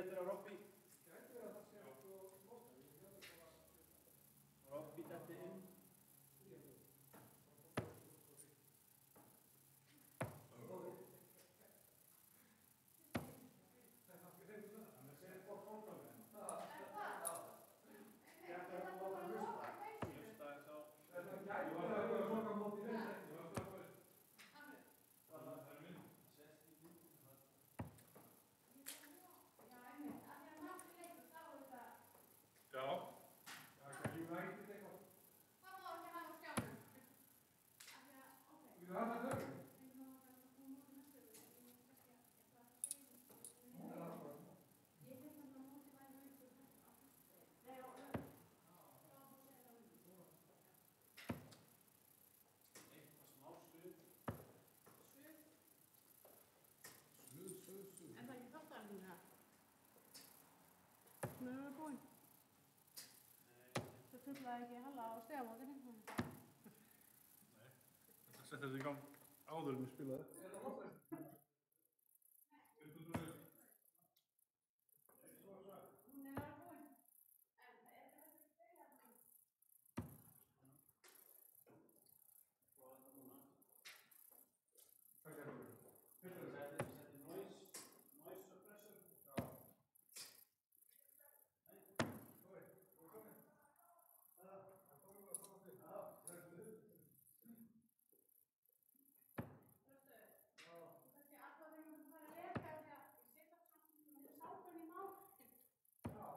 betur að Robby detti inn. En það ekki þáttarinn það? Nú erum við búin. Það truflaði ekki Halla á stegamótinu. Nei, þetta setti þetta í gang áður en við spilaði. Hún er alveg búin. En það er þetta ekki þeirra það. Og þetta núna. Hvað gerðum við? Setti noise suppressor. Já. Nei. Komin. Það komum við að koma til. Já. Þessi aðkvæðum við fara að leka því að ég setja samt með sápan í mál. Já.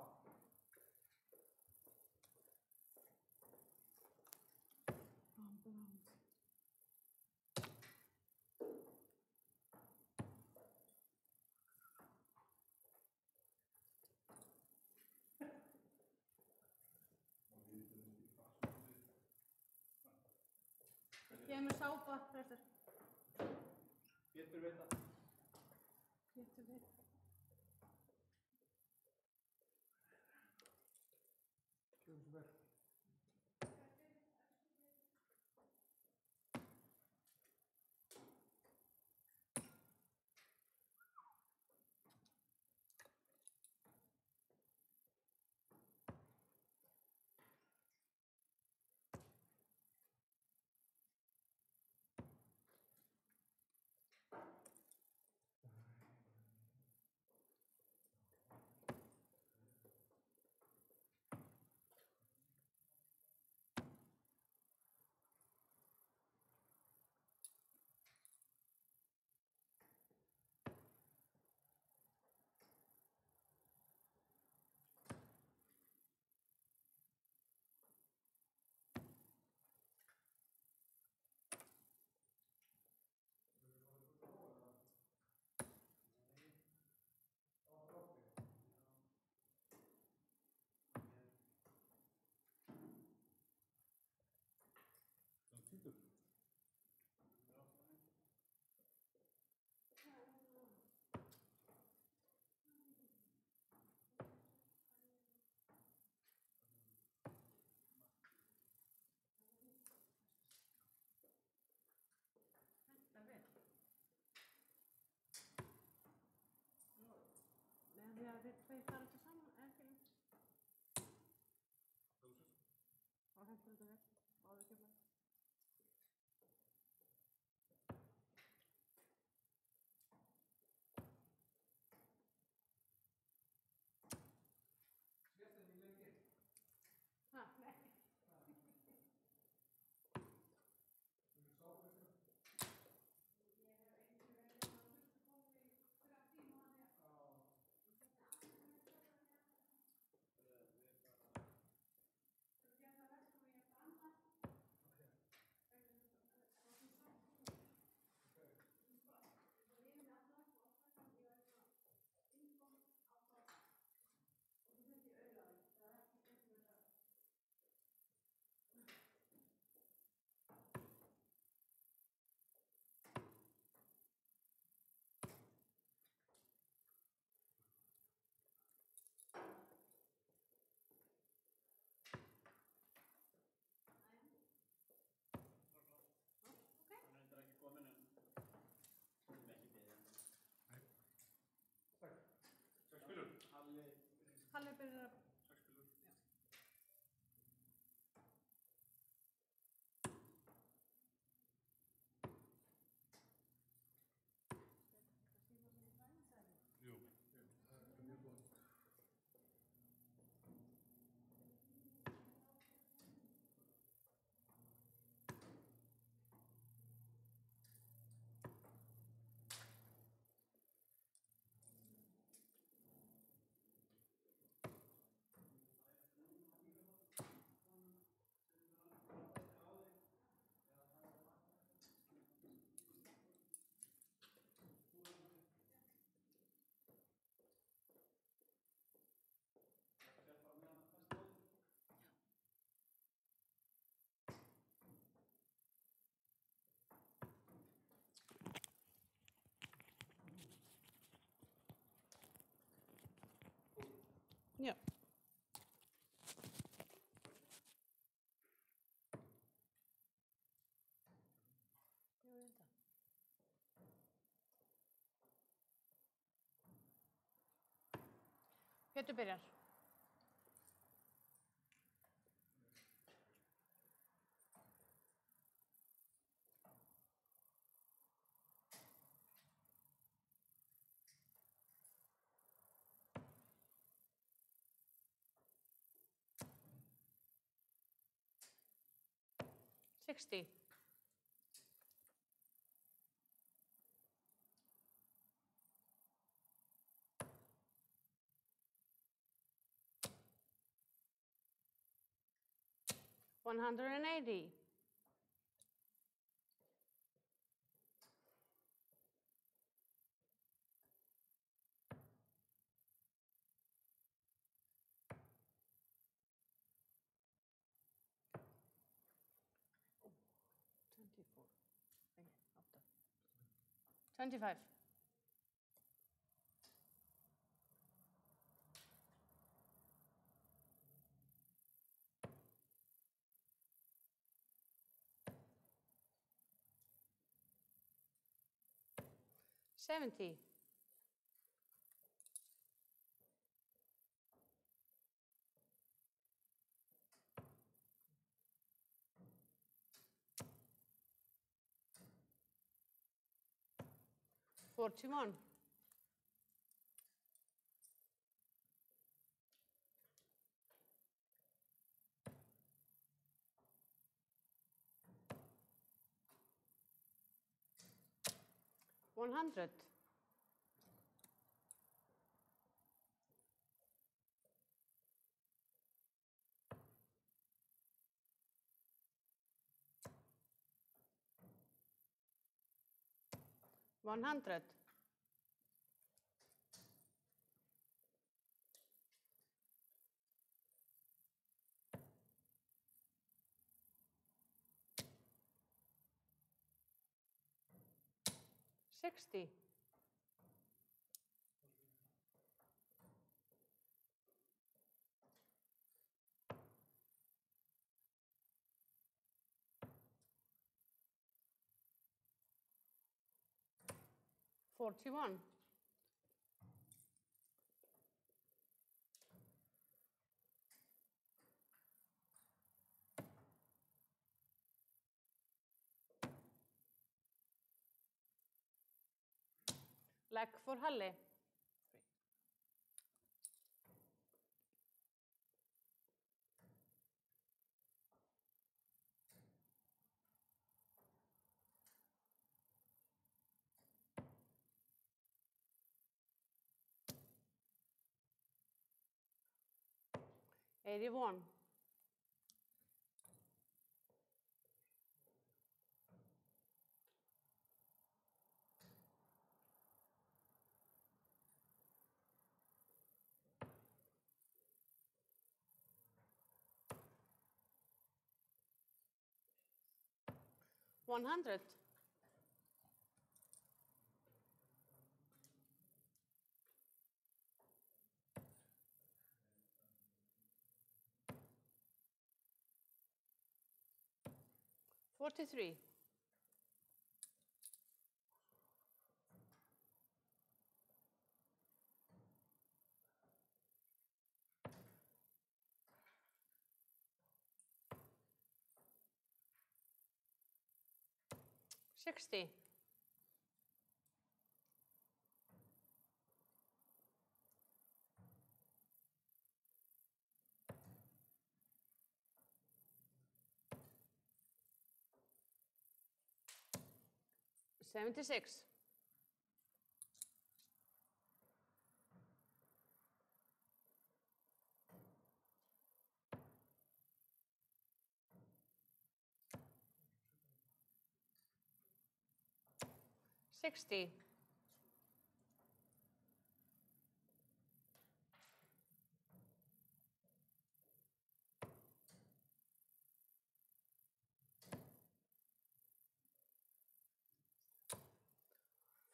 Bam. Kemur sápa, prestur. Pétur veit það. Pétur veit. Kjörum svo vel. Það týndur. Þetta vel. Nei, því að við tveir fara ekki saman, ekki. Og hendur þetta vel. Og það kemur. Sést þetta lengi? Ha, nei. Þú vil sápa þetta? Ég hef einu verið að hlusta komið í 3 tíma. Já. Halli byrjar að... 6 pillur. Jú. Það mjög gott. Já. Jú, ég veit það. Pétur byrjar. $60. 180. 24. 25. 70. 41. 100. 100. 60. 41. 'Leg for Halli. 81. 100. 43. 60. 76. 60.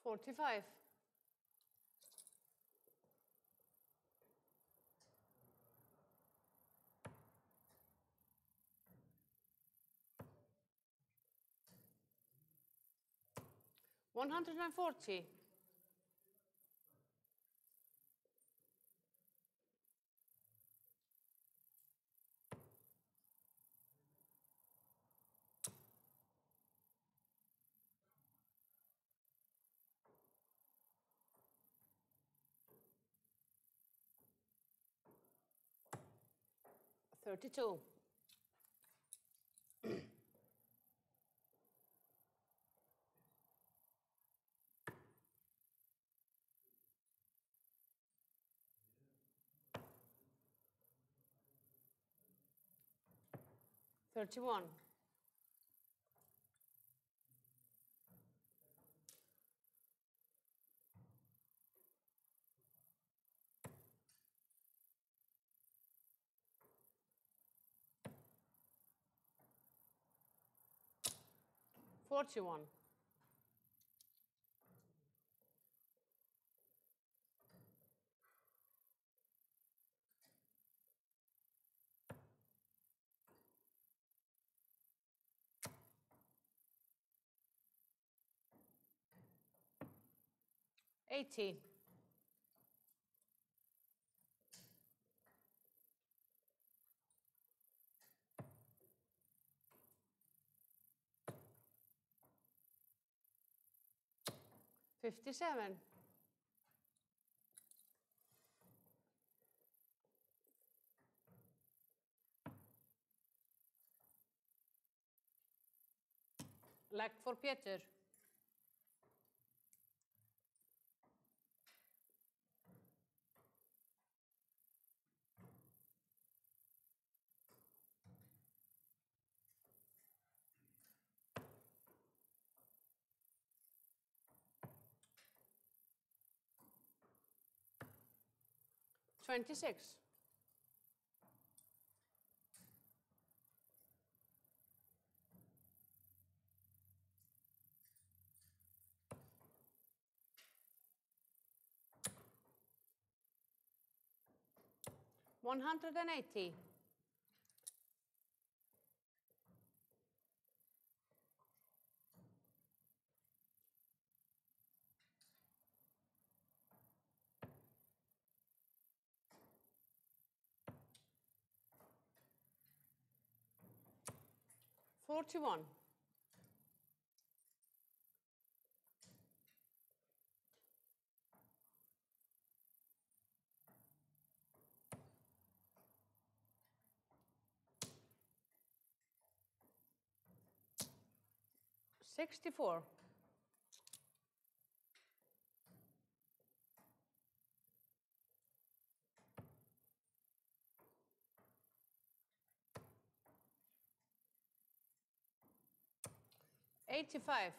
45. 140. 32. 31. 41. 80. 57. 'Leg for Pétur. 26. 180. 41. 64. 85.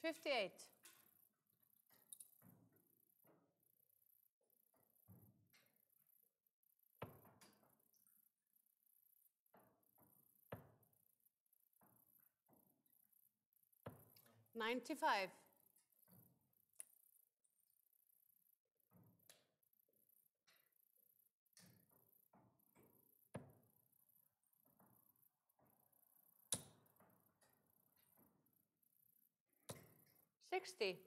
58. 95. 60.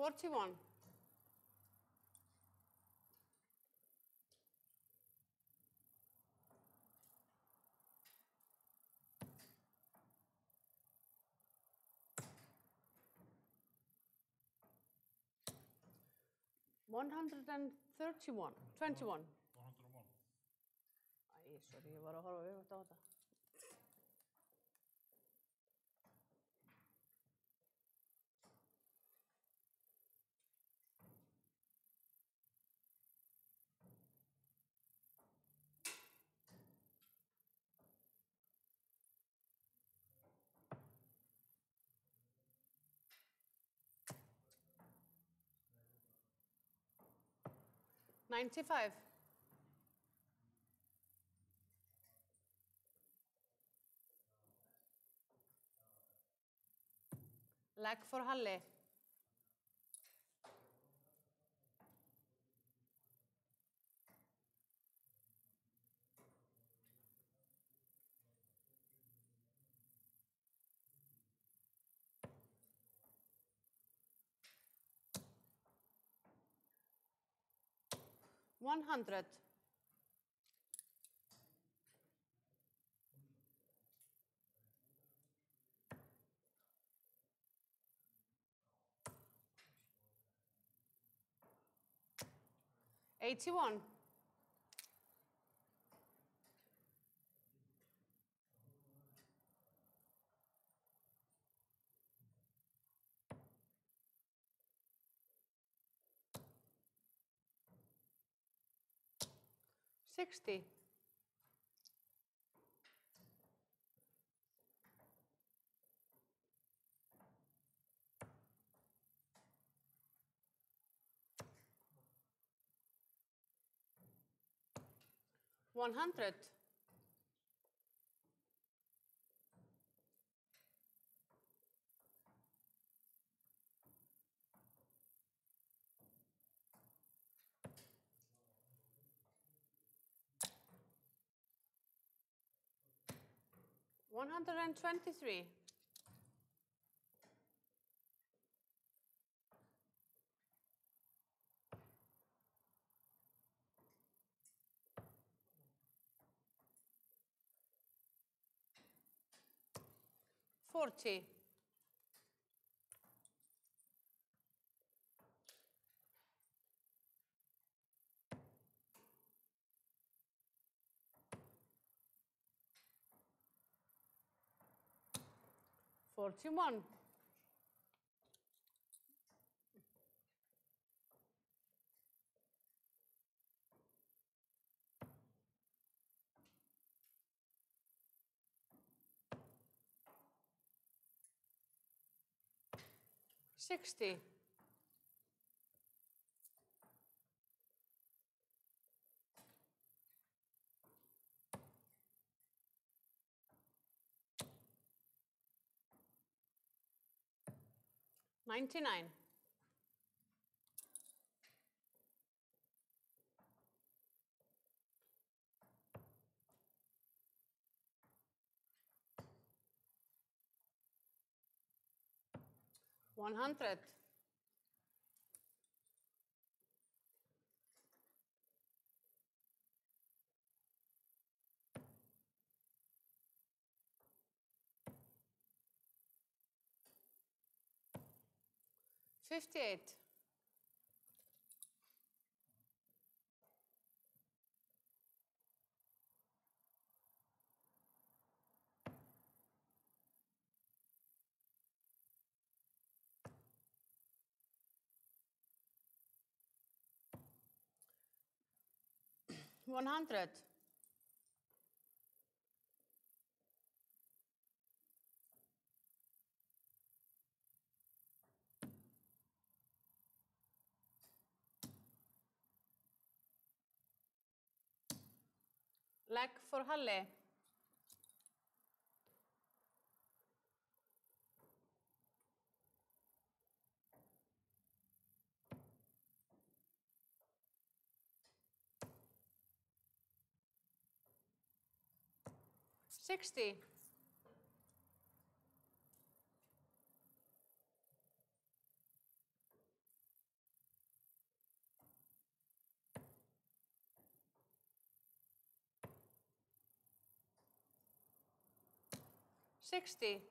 $41. $131. 21. 101. Æ, sorry, ég var að horfa auðvitað á þetta. $95. Leg for Halli. $100. $81. $60. $100. $123. $40. $41. $60. $99. $100. $58. $100. Leg for Halli. $60. $60.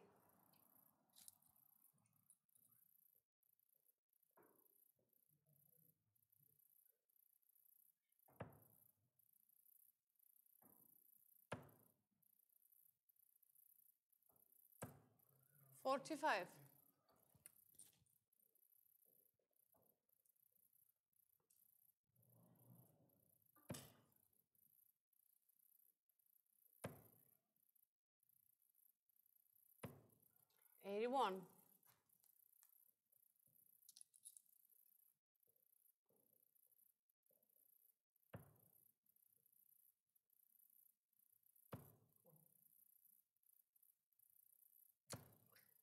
$45. $81.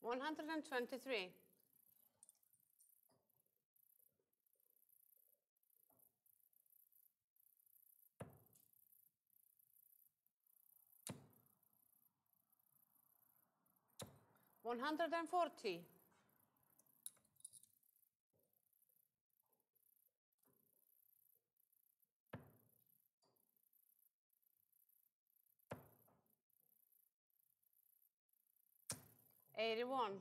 $123. $140. $81.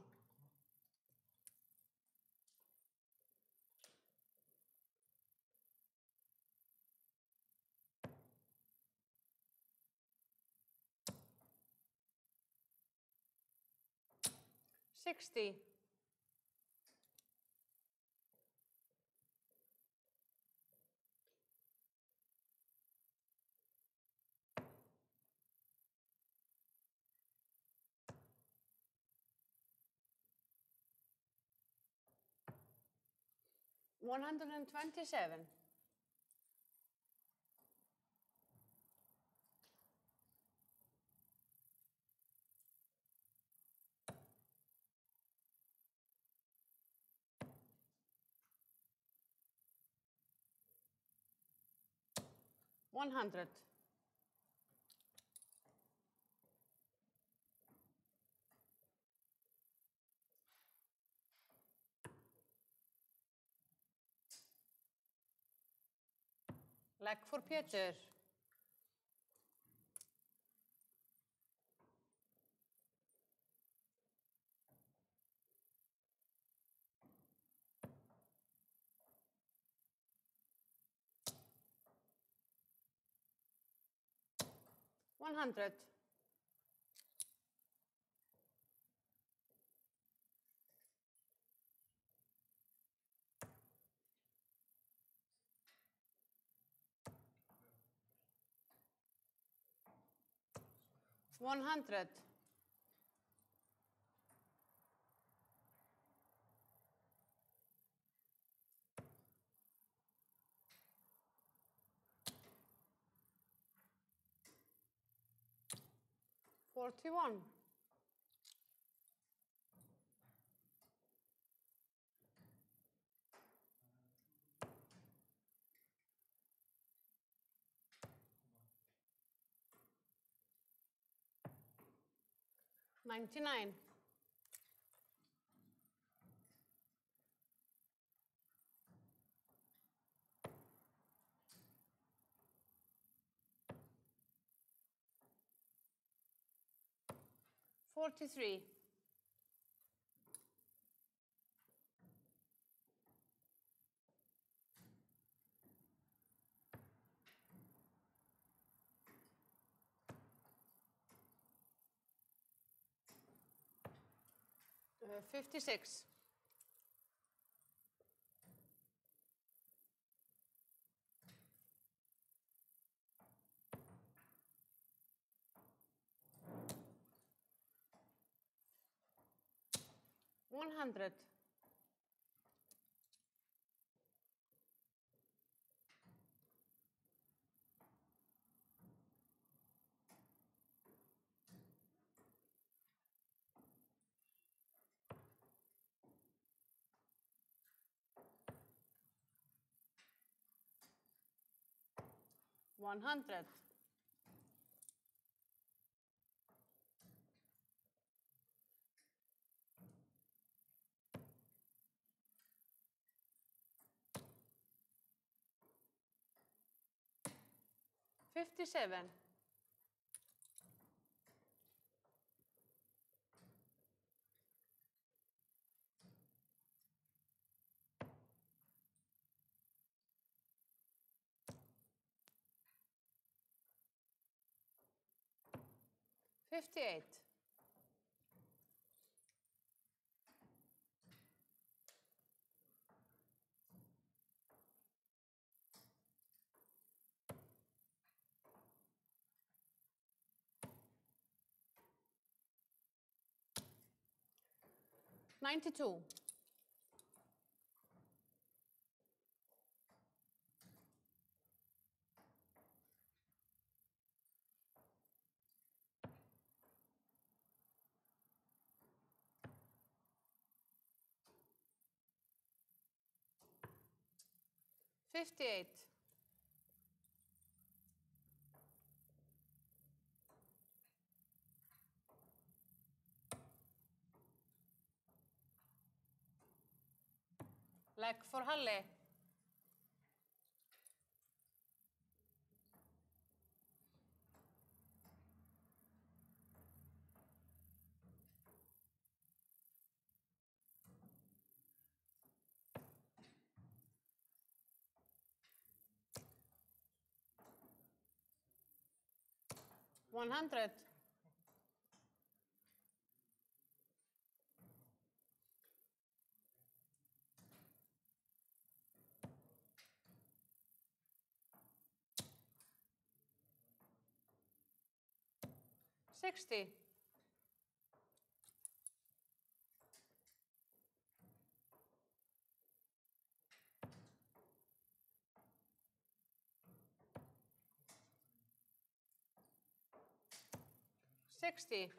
$60. $127. $100. Leg for Pétur. $100. $100. $41. $99. $43. $56. $100. 100. $57. $58. $92. $58. Leg for Halle. $100. $60. $60.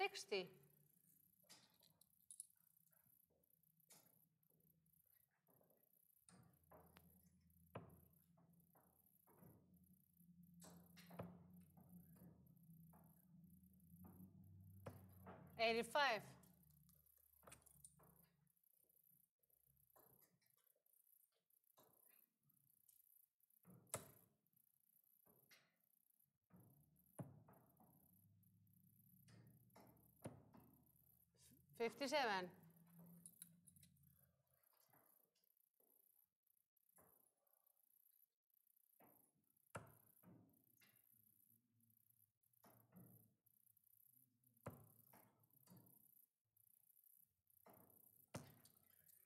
$60. $85. $57.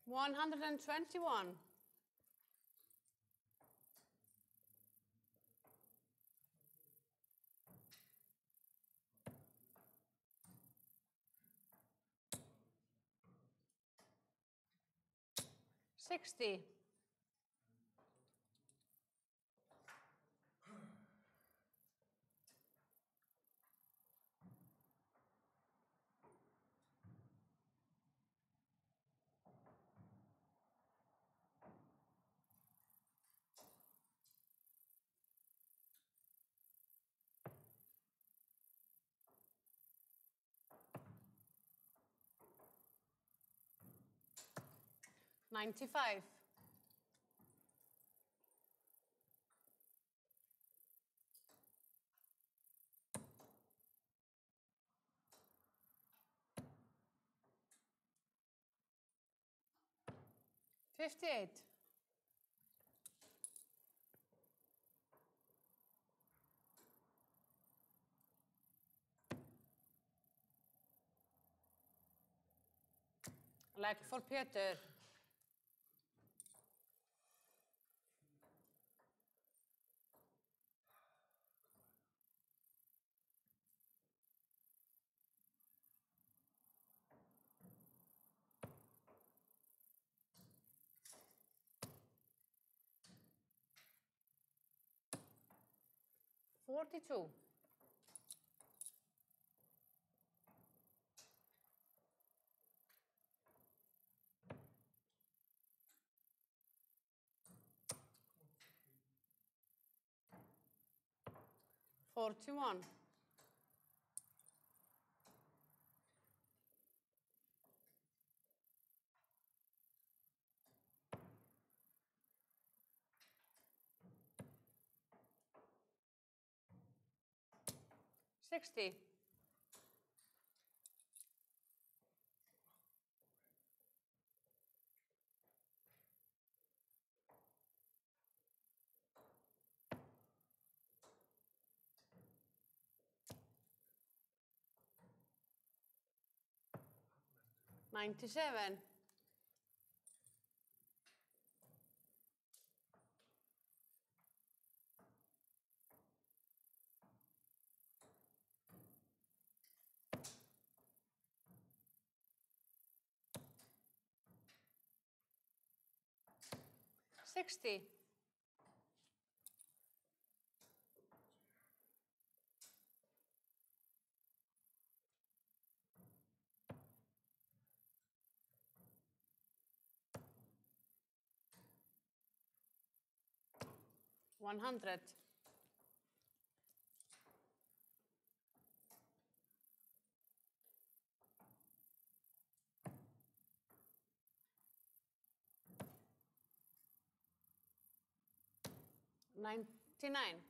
$121. $60. $95. $58. Leg for Peter. 42. $41. $60. $97. $60. $100. $99.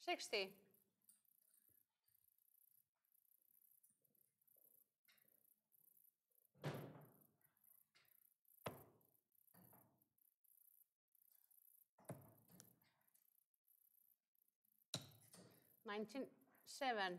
$60. $97. 6.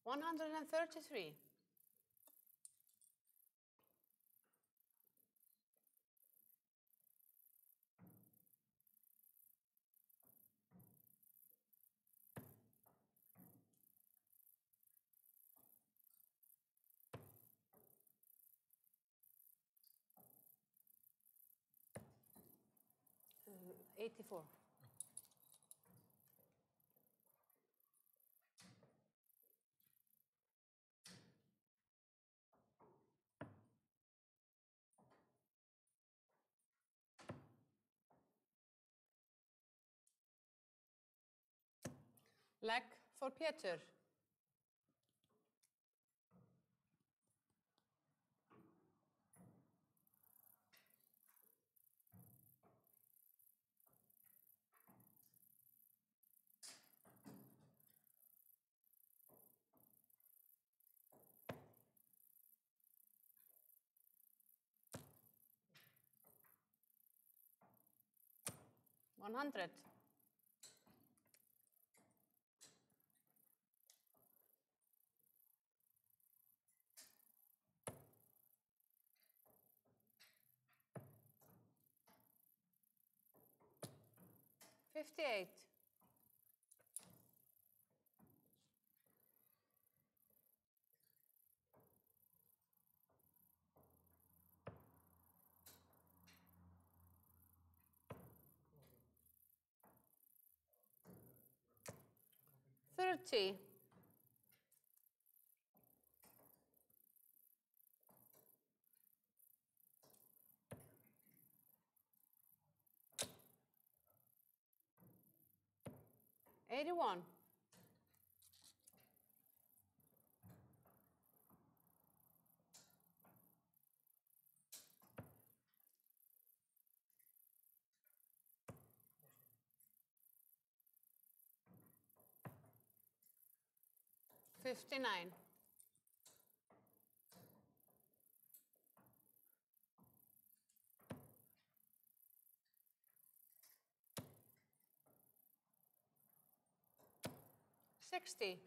$133. $84. Leg for Pétur. $100. $58. $30. $81. 59. $60.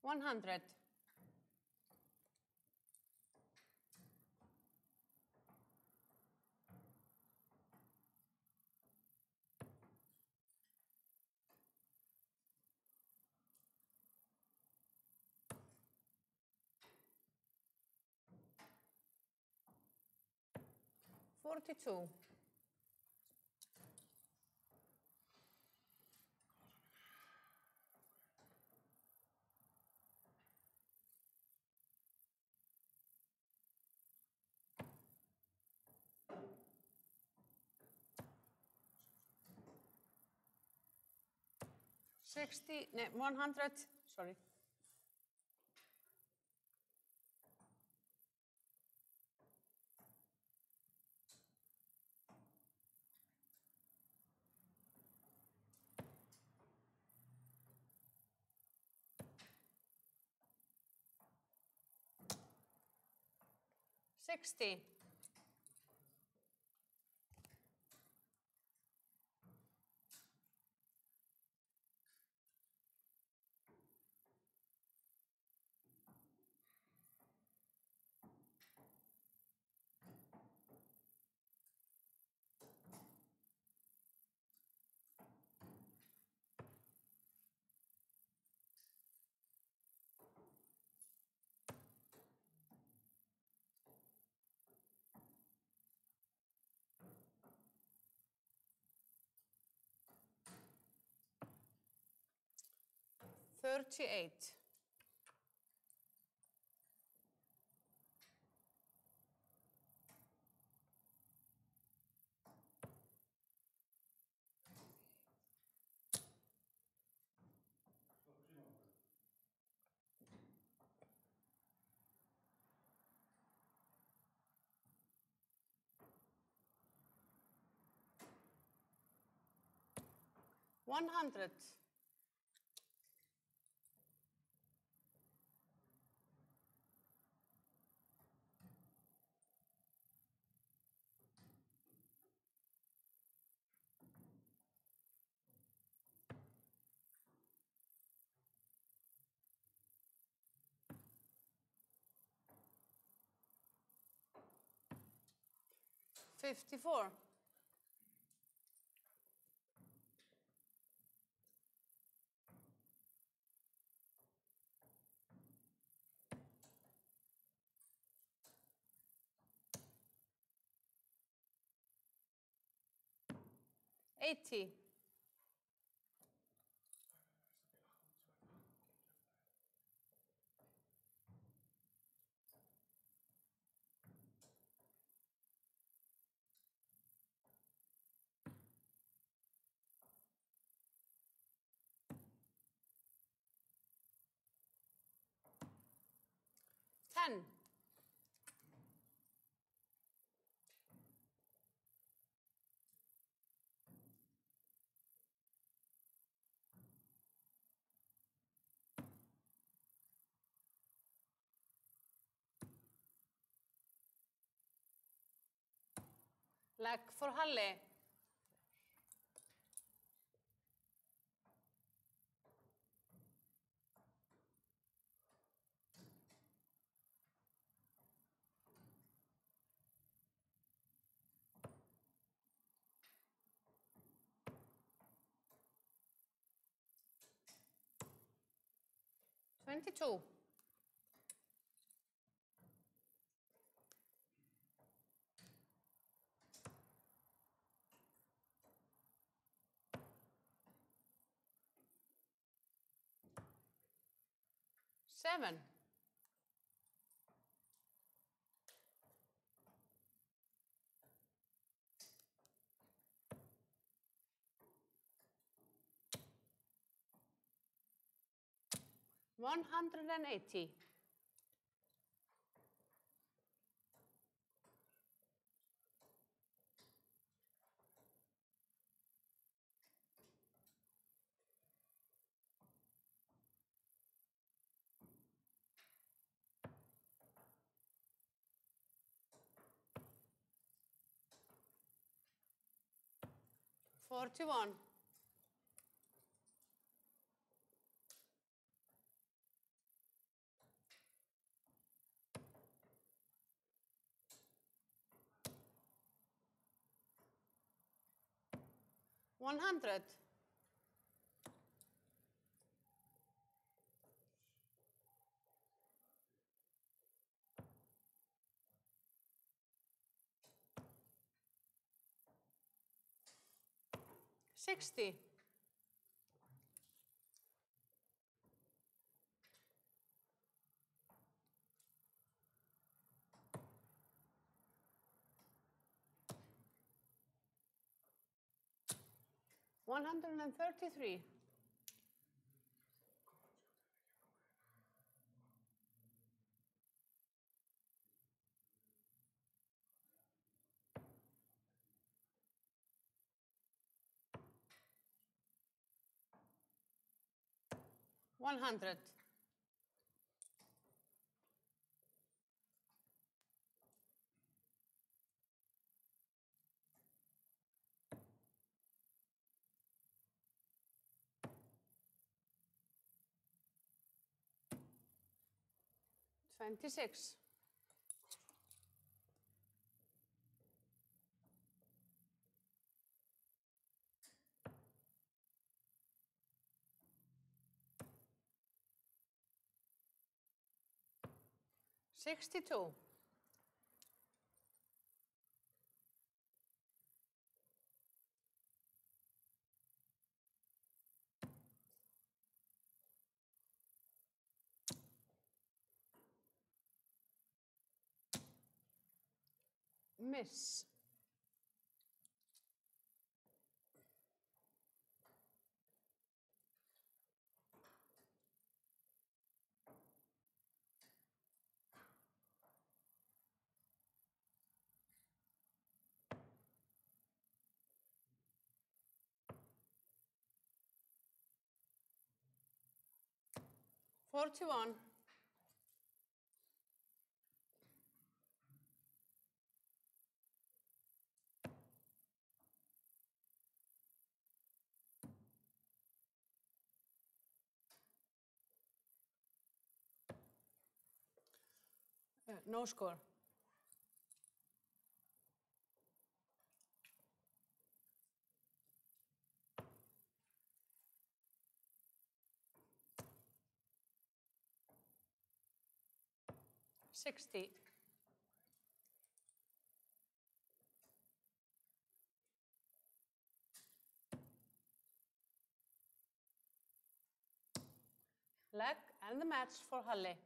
$100. $42. $60, no, $100, sorry. $60. $38. $100. $54. $80. $10. Leg for Halli. $22. $7. 180. $41. $100. $60. $133. $100. $26. $62. Miss. $41. No score. $60. Leg and the match for Halle.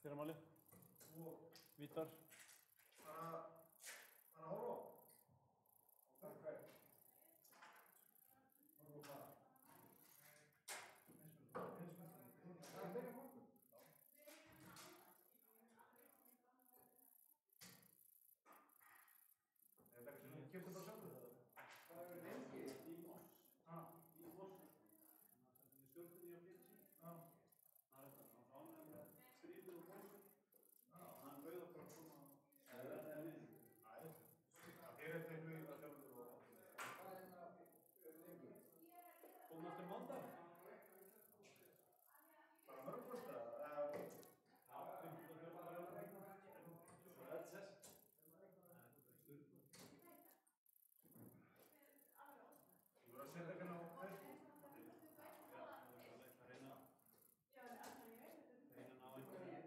Fyrramáli. Vítar. Para oro. Það er þetta, hann ánægði með stríðið og bóksu. Hann bauð okkur að koma að verða henni. Þér er þeim við það sjálfur og... Komum eftir mándag. Bara mörgfyrsta? Já, 15 og 14 regna. Það er þess. Þú verður að setja hérna á Facebook. Já, það er að reyna að ná einhverju viðtölum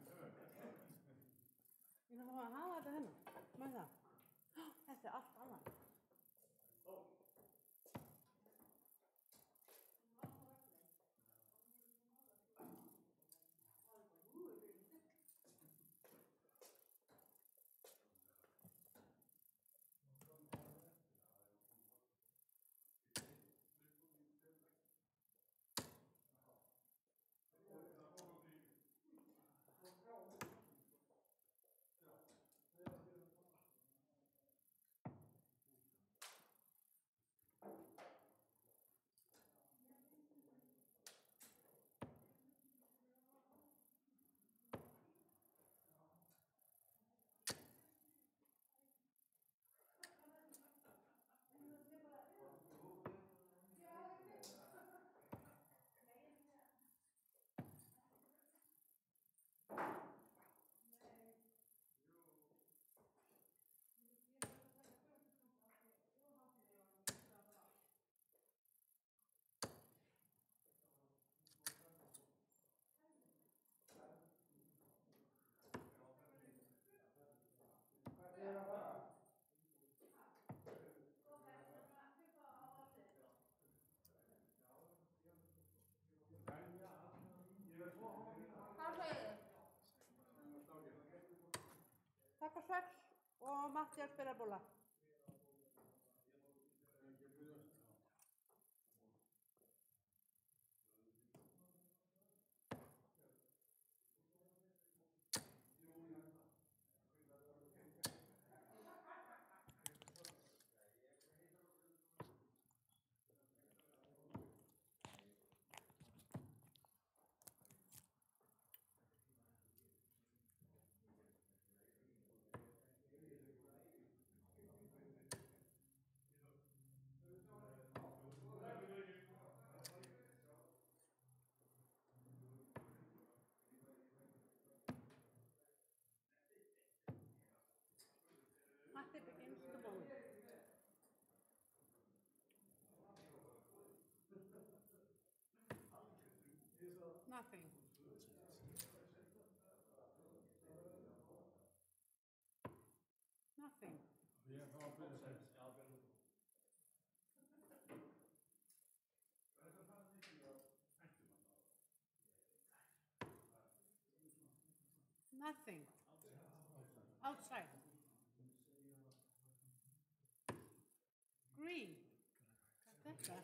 og eitthvað svona. Ég þarf að hafa þetta hérna, með það. Þetta er allt annað. Hvað segir þið? Takk og 6 og Mattias spyrabóla. Matti begins the ball. Nothing. Nothing. Ég þá að byrja þess. Nothing. Outside. Green. That's that.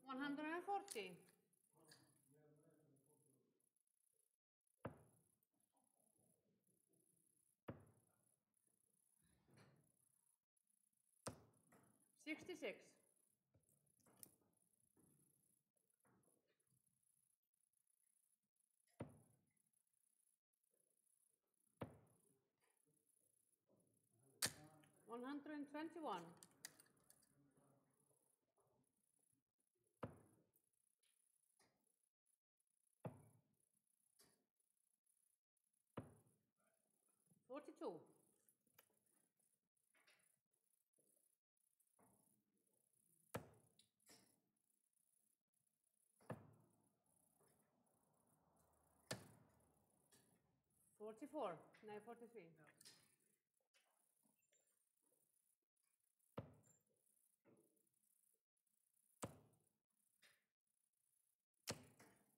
140. 66. 121. 42. 44. No, 43.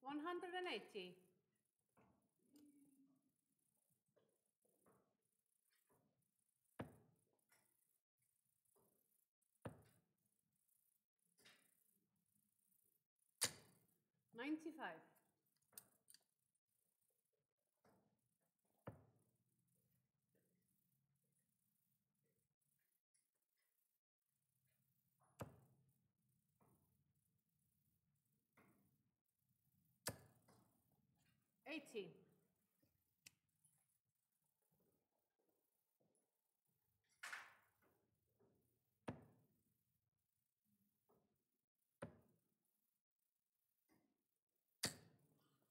180. 95. 80.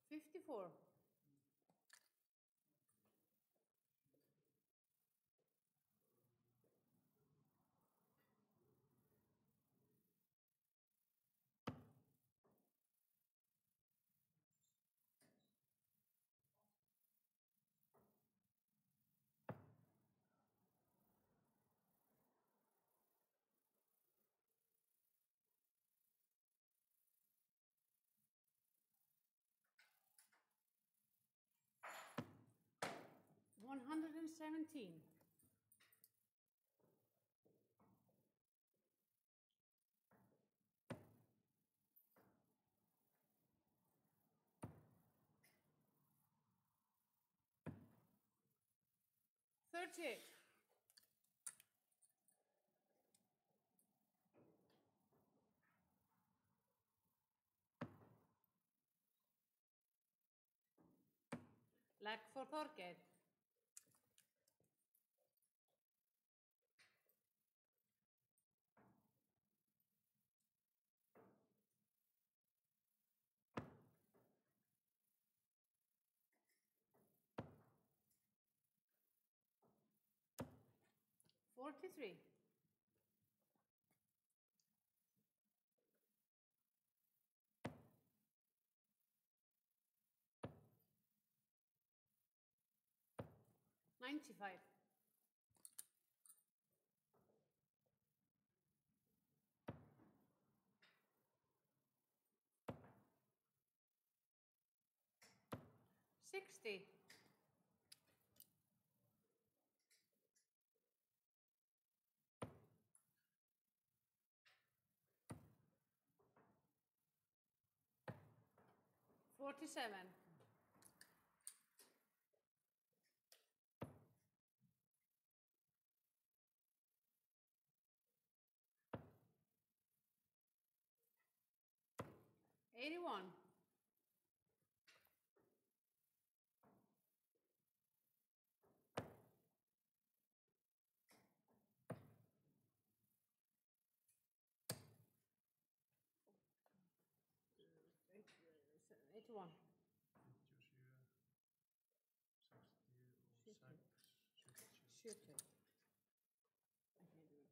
54. 117. 38. 'Leg for Þorgeir. 43. 95. 60. 47. 81. 81. 57, 66, 70. 77. I can't do it.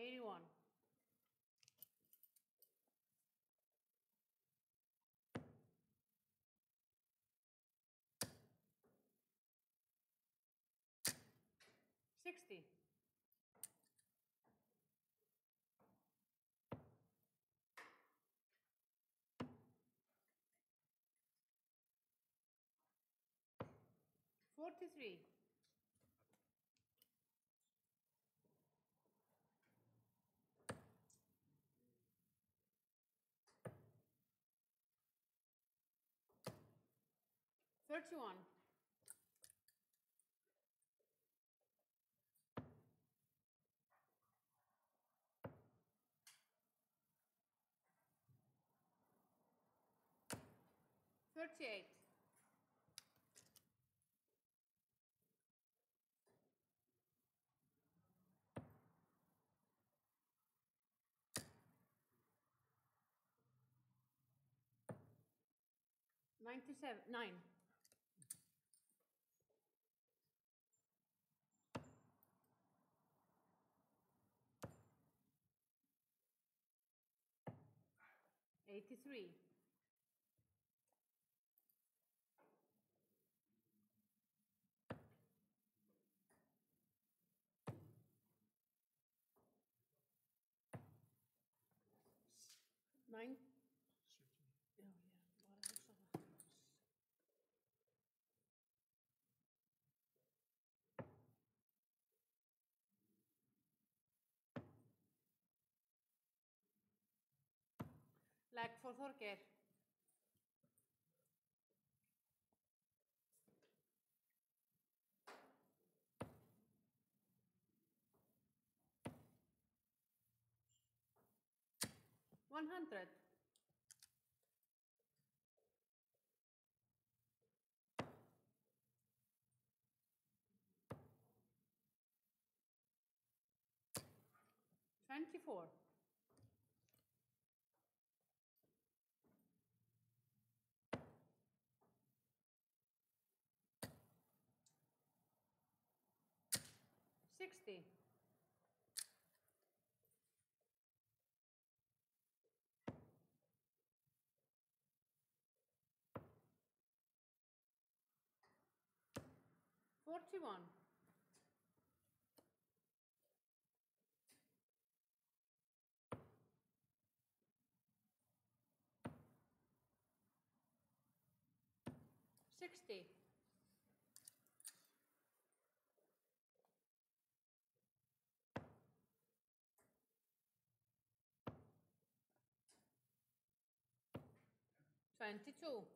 81. $60. $43. $31. $38. $97. $9. $83. Nine. Oh, yeah. Bara hugsa það. Leg for Þorgeir. $100. $24. $60. $41. $60. $22.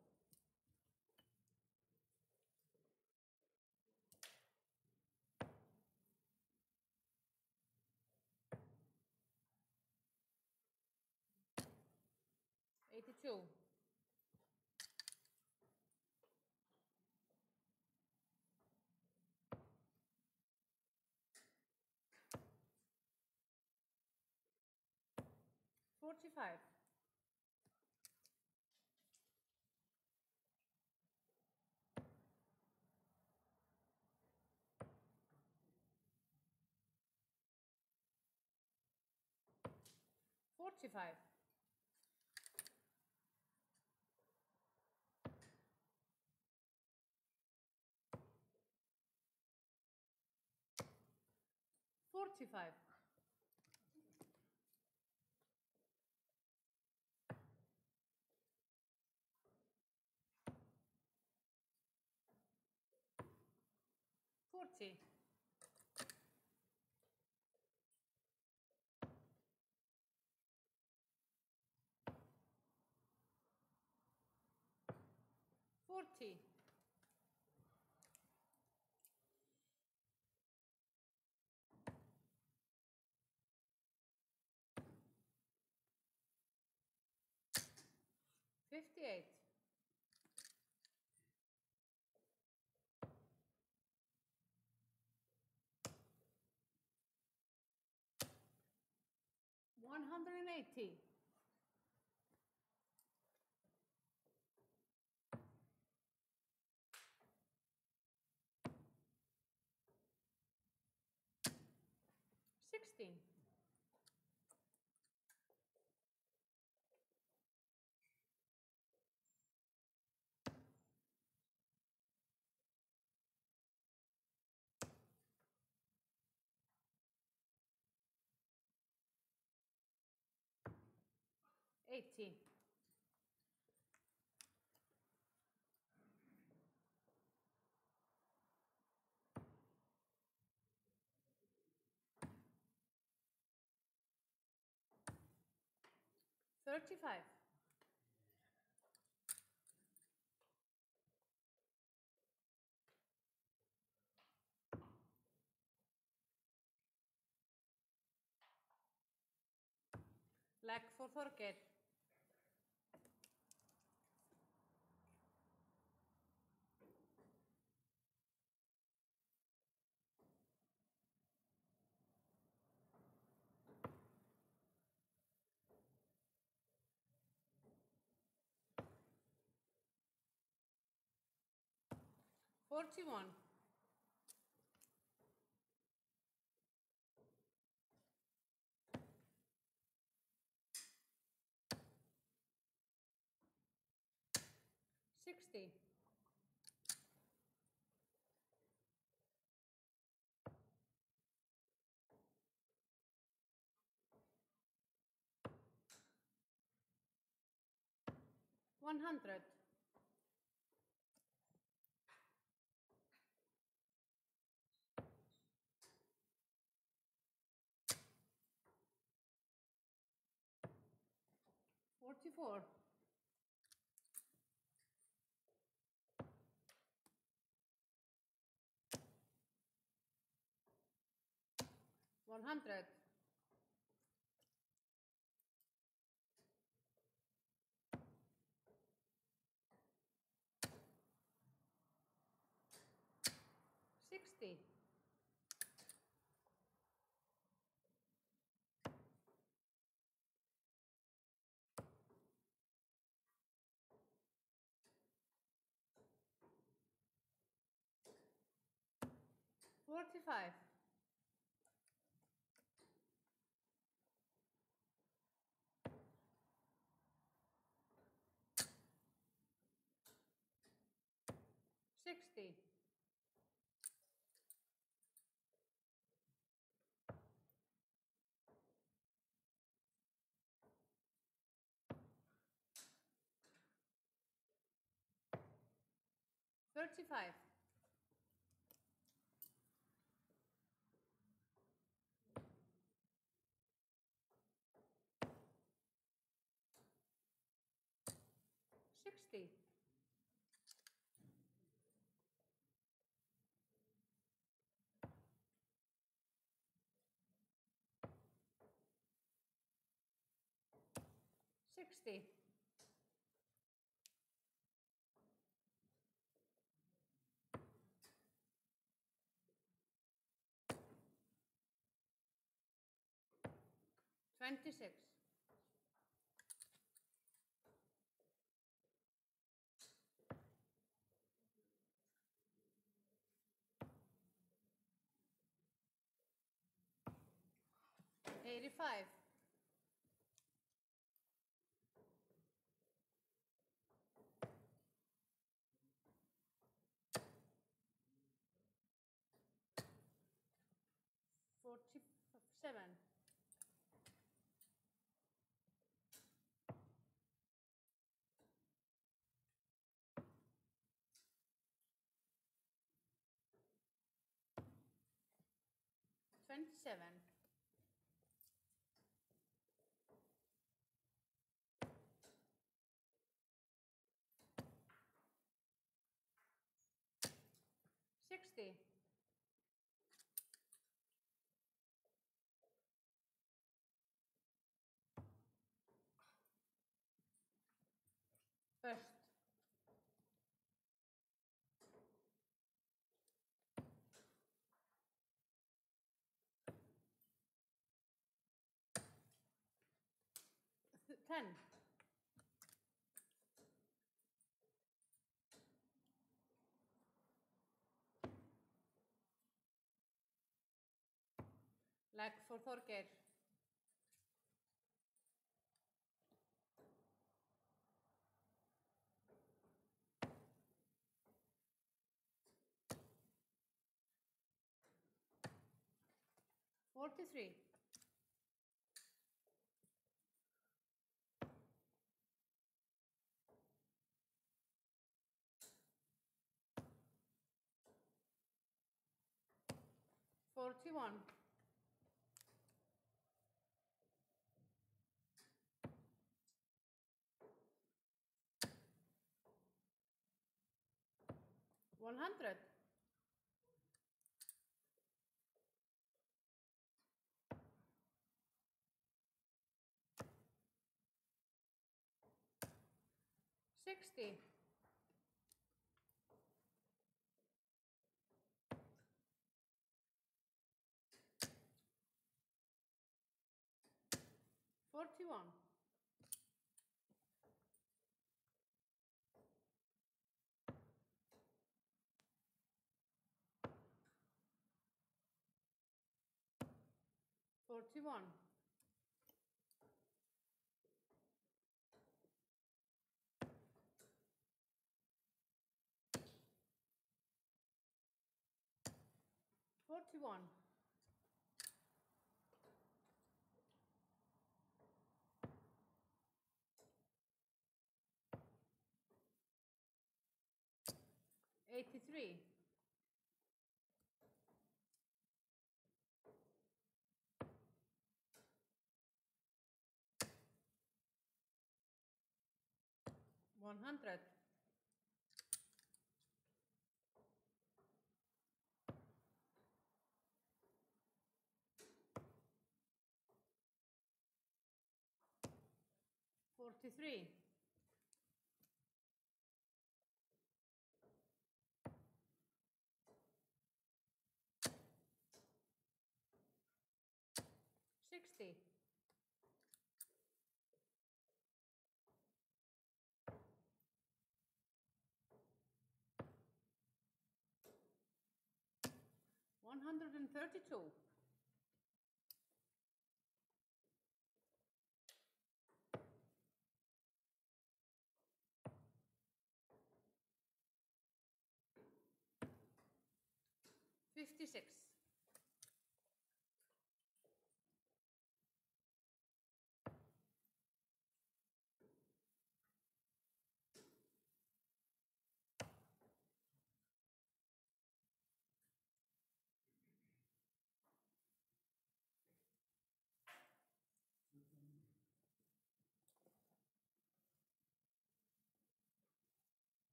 $82. $45. $45. $45. $40. $40. $58. $180. $16. 80. $35. Leg for Þorgeir. $41. $60. $100. $44. $100. $60. $45. $60. $35. $60. $60. $26. $85. $47. $27. $60. First. $10. Leg for Þorgeir. $43. 41. 100. 60. 41. 41. 41. 83. 100. 43. 60. 132. 56.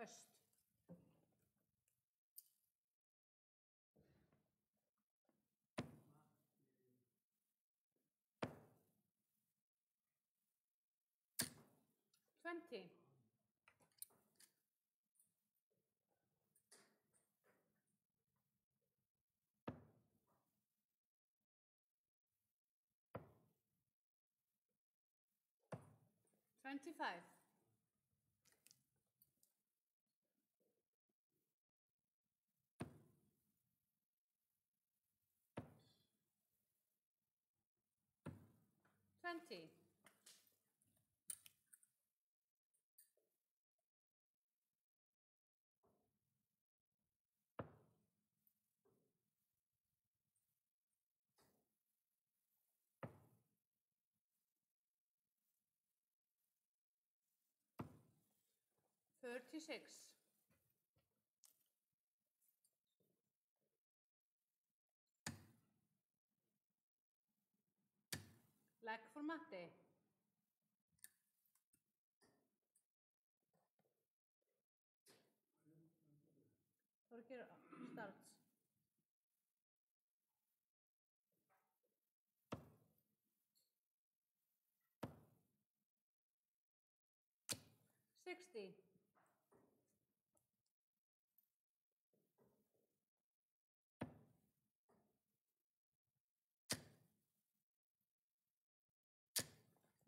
1st. 20. 25. 20. 36. 'Leg for Matti. 'Þorgeir starts. 60.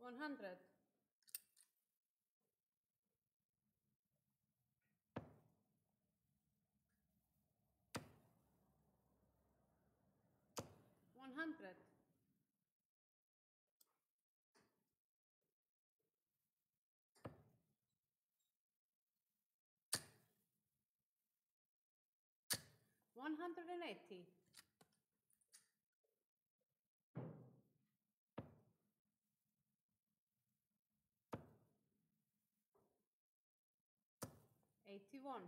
100. 100. 180. 181. 61.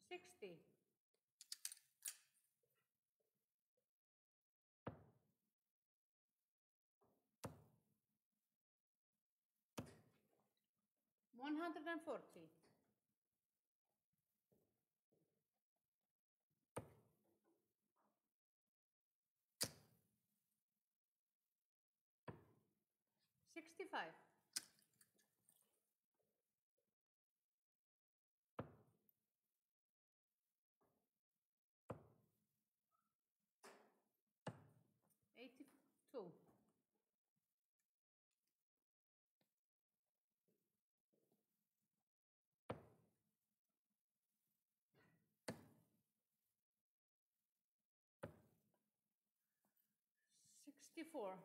60. 140. 65. 82. 64.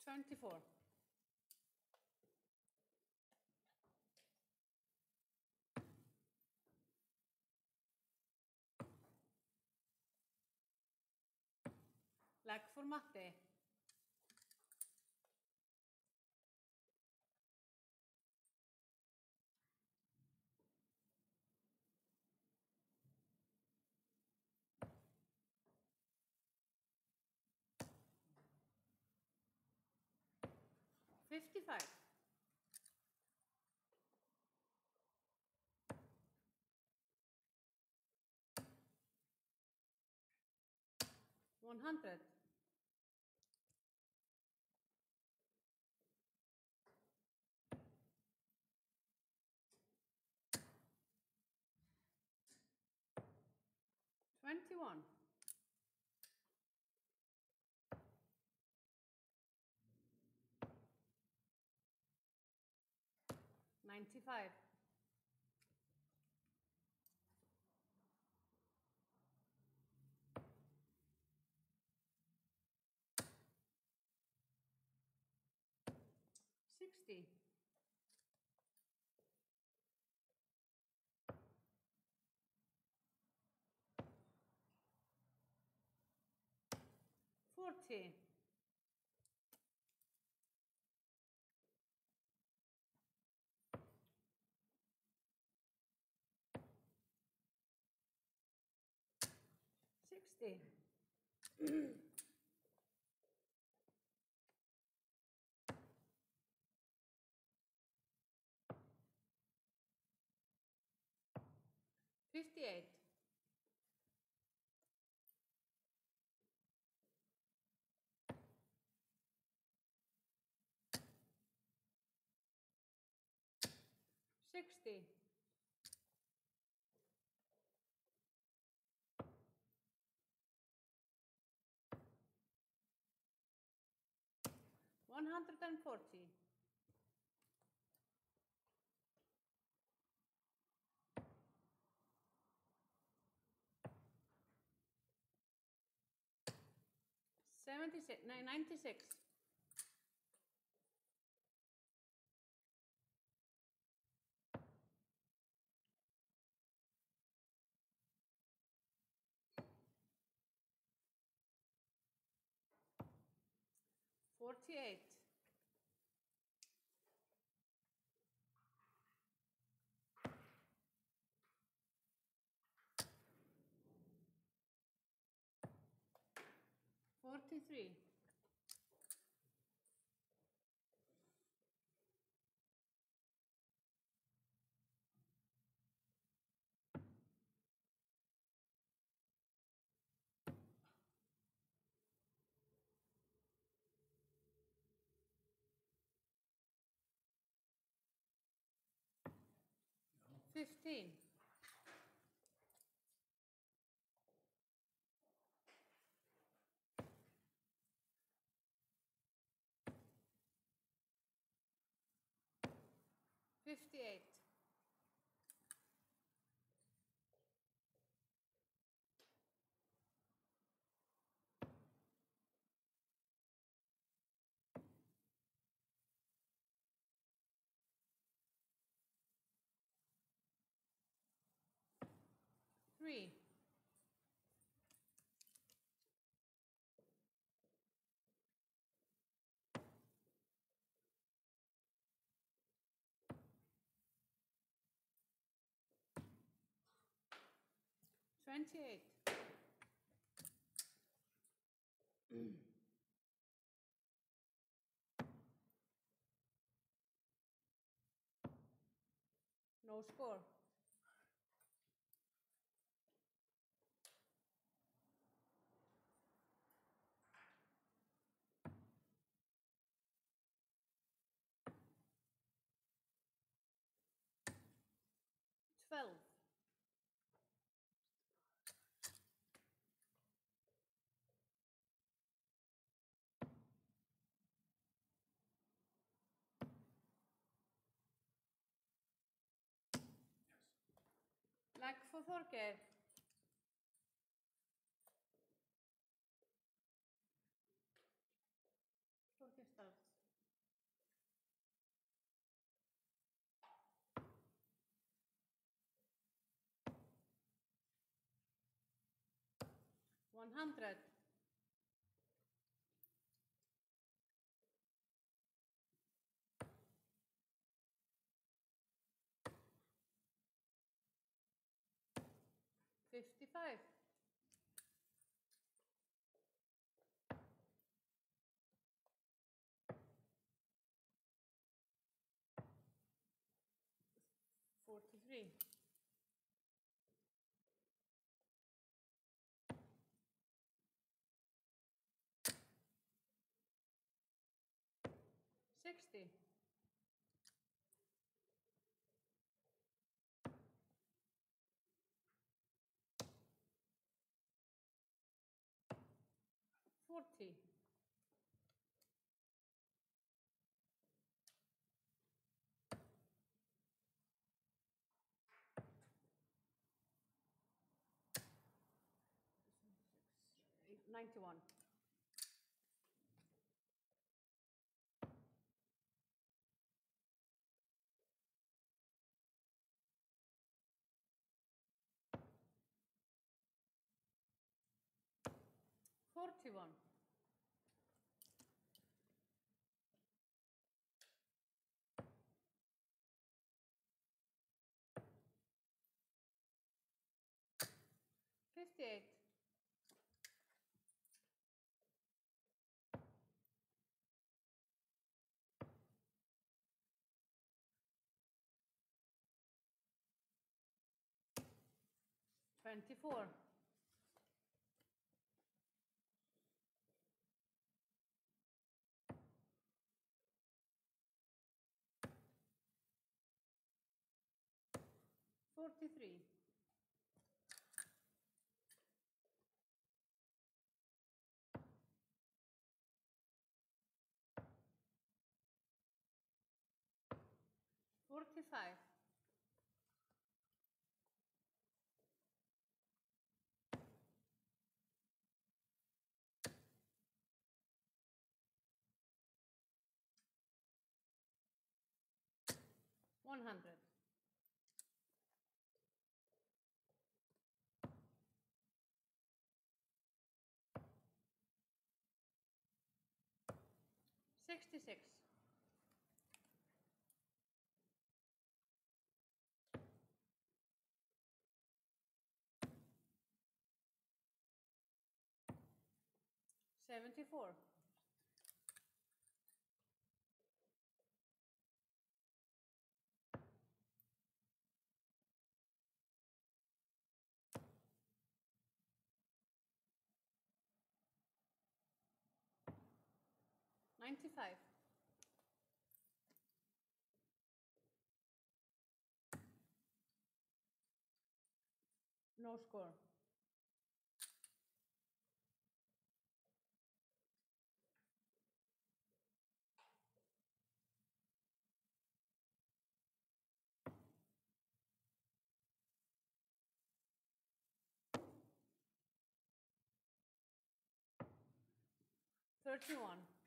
24. 'Leg for Matti. 55. 100. 21. 95. 60. 40. 60. 58. 60. 140. 76. 96. 48. 43. 15. 58. 1-3. $28. No score. $12. Leg for Þorgeir. Þorgeir starts. $100. $55. $43. $60. $40. $91. $41. $58. $24. $43. $45. $100. $66. $74. $95. No score. $31.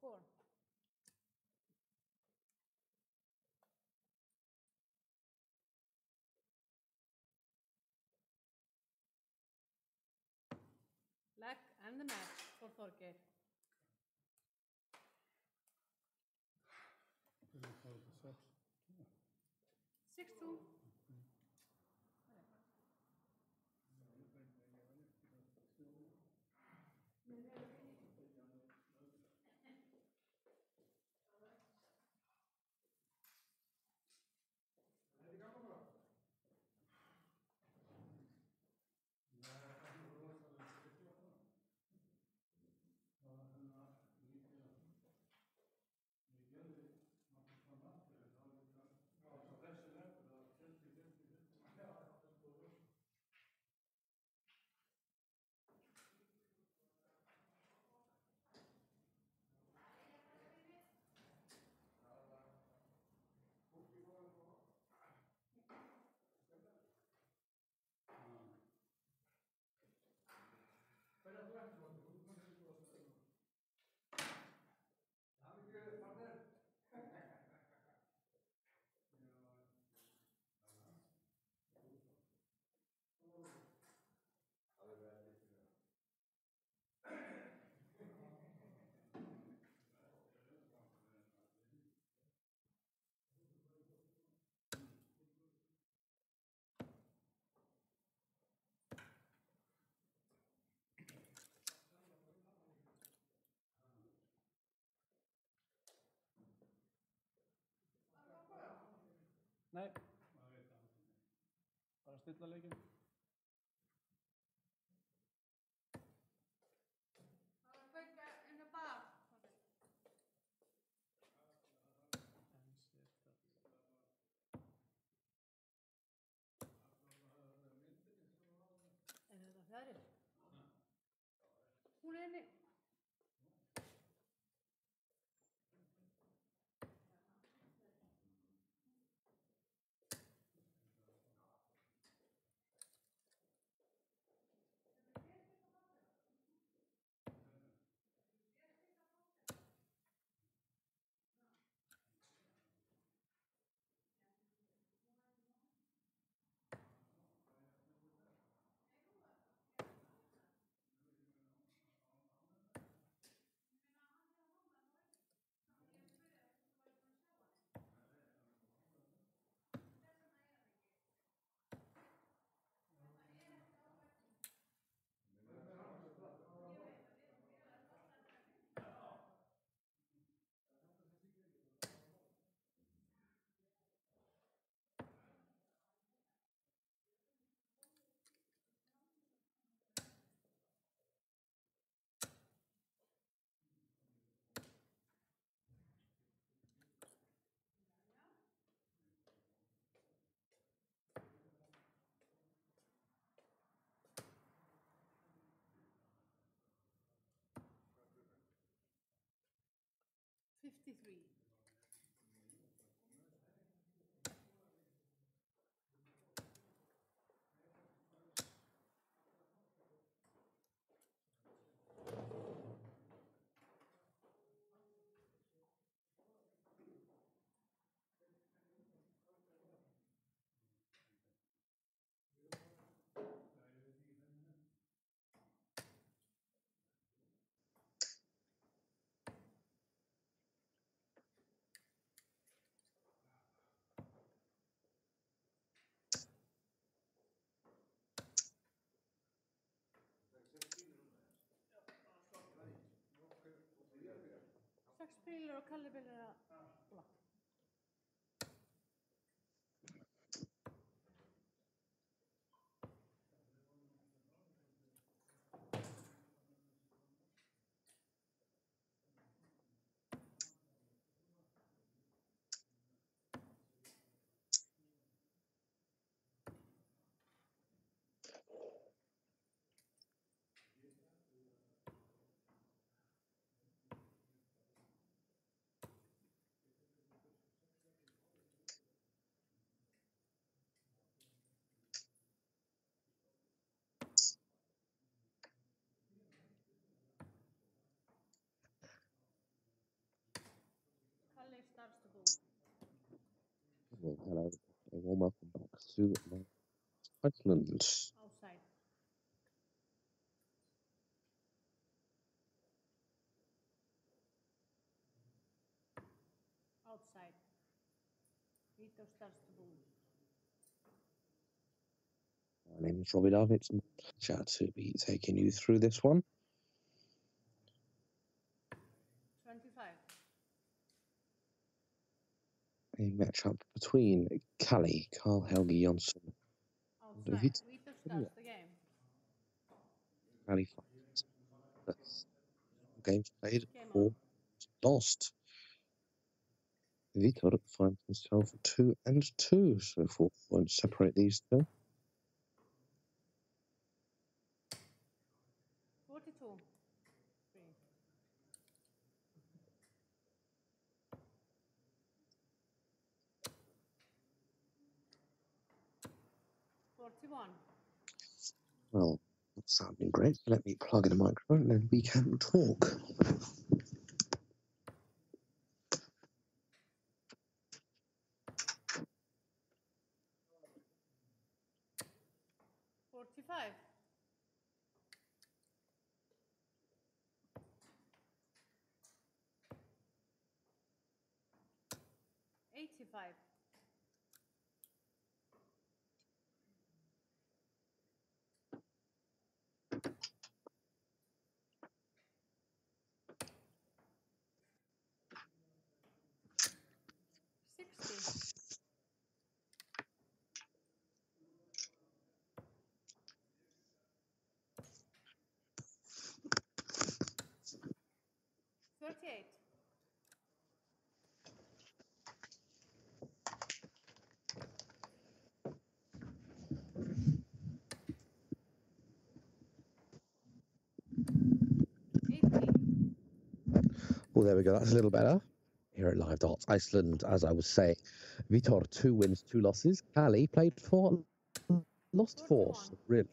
4. Leg and the match for Þorgeir. This is how the 6. 6-2. Nei. Bara stilla leikinn. Það var kveikja inn í bar. Er þetta fjarir? Hún er inni. $53. Sex pílur og Kalli byrjar að búa. Well, hello, and welcome back to Iceland. Outside. Outside. Vito starts to boom. My name is Robbie Love. It's my pleasure to be taking you through this one. 25. A matchup between Callie, Carl Helge Jonsson, and Outside. Vito. Vito starts the game. Callie finds games played, Game 4 on. lost. Vitor finds himself 2-2, so 4 points separate these two. 42. 3. 41. Well, that's sounding great. Let me plug in the microphone and then we can talk. 45. 85. 60. 38. 80. Well, there we go. That's a little better. Here at Live Darts Iceland, as I was saying, Vitor 2 wins, 2 losses. Callie played 4, lost 4. 41. So really,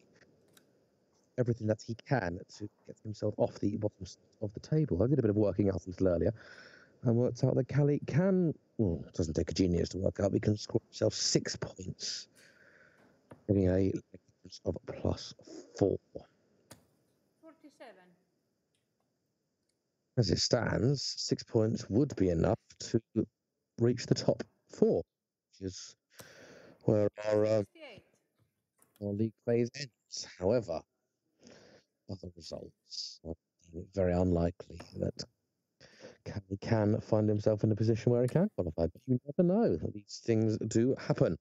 everything that he can to get himself off the bottom of the table. I did a bit of working out a little earlier and worked out that Callie can, well, it doesn't take a genius to work out, he can score himself 6 points, getting a difference of +4. 47. As it stands, 6 points would be enough to reach the top 4, which is where our 68. league phase ends. However, other results are very unlikely that Callie can find himself in a position where he can qualify, but you never know. These things do happen.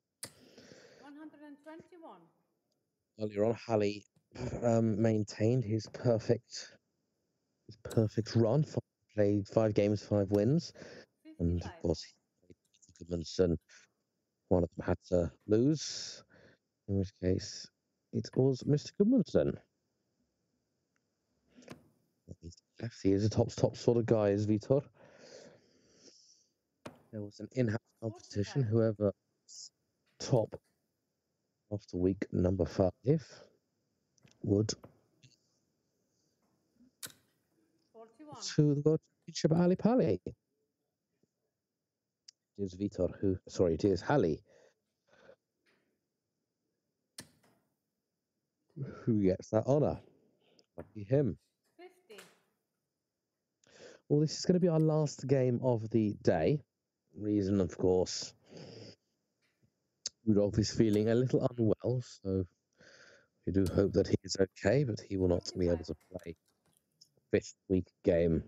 121. Earlier on, Hallie maintained his perfect run. Played 5 games, 5 wins, and 55. of course, Goodmanson, one of them had to lose. In which case, it was Mr. Goodmanson. He is a top sort of guy, is Vitor. There was an in-house competition. 45. Whoever top after week number 5 would 41. to the World Championship at Ali Pali. It is Vitor it is Hallie who gets that honour. Lucky him. 50. Well, this is going to be our last game of the day. Reason, of course, Rudolph is feeling a little unwell, so we do hope that he is okay, but he will not be able to play the 5th week game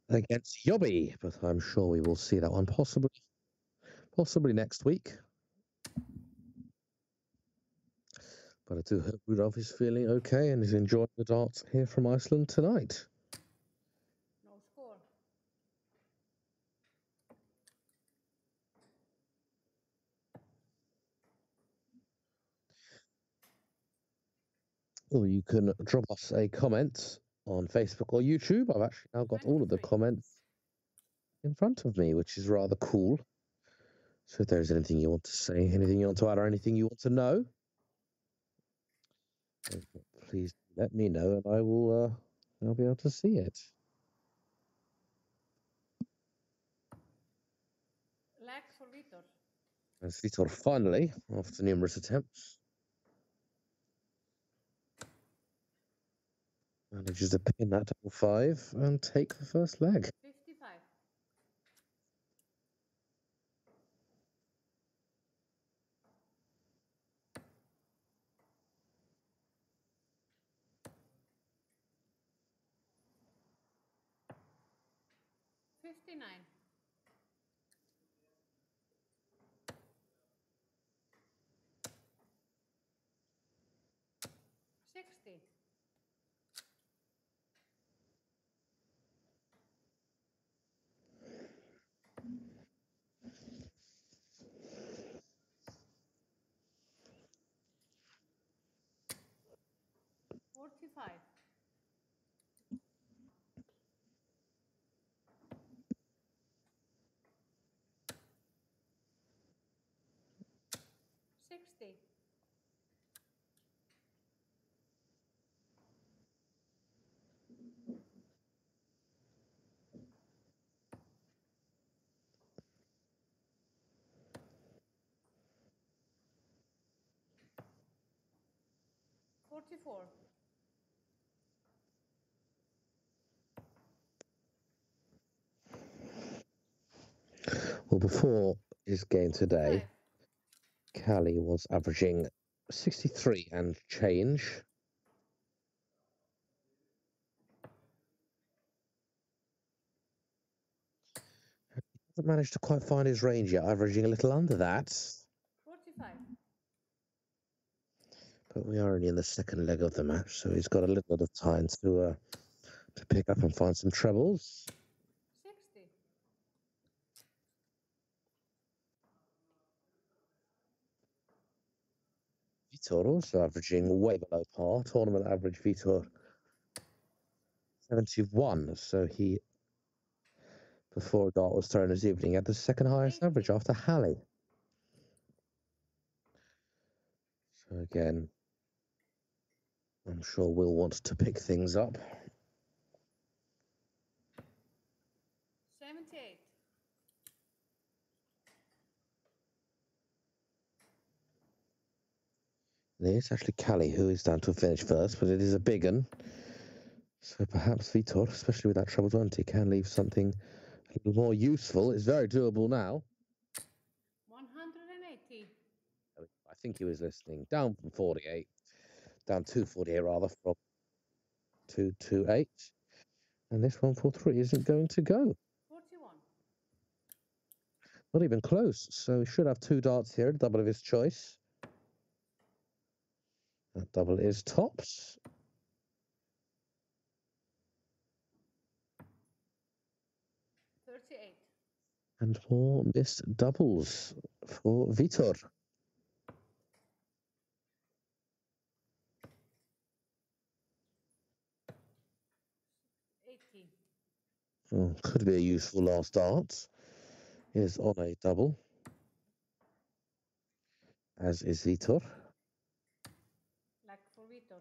against Yobby. But I'm sure we will see that one possibly next week. But I do hope Rudolph is feeling okay and is enjoying the darts here from Iceland tonight. No score. Or you can drop us a comment on Facebook or YouTube. I've actually now got all of the 23. comments in front of me, which is rather cool. So if there's anything you want to say, anything you want to add, or anything you want to know, please let me know, and I'll be able to see it. Lag for Vitor. As Vitor finally, after numerous attempts, manages to pin that double 5 and take the first leg. 55. 59. 60. 45. 60. 44. Well, before his game today, 45. Cali was averaging 63 and change. Hasn't managed to quite find his range yet, averaging a little under that. 45. But we are only in the second leg of the match, so he's got a little bit of time to pick up and find some trebles. 60. Vitor also averaging way below par. Tournament average Vitor 71. So he, before a dart was thrown this evening, had the second highest 80. average after Halley. So again, I'm sure we'll want to pick things up. 78. It's actually Cali who is down to finish first, but it is a big one. So perhaps Vitor, especially with that treble 20, can leave something a little more useful. It's very doable now. 180. I think he was listening. Down from 48. Down 248 rather, from 228. And this 143 isn't going to go. 41. Not even close. So he should have two darts here, a double of his choice. That double is tops. 38. And more missed doubles for Vitor. 80. Oh, could be a useful last dart. Is on a double, as is Vitor. Like for Vitor.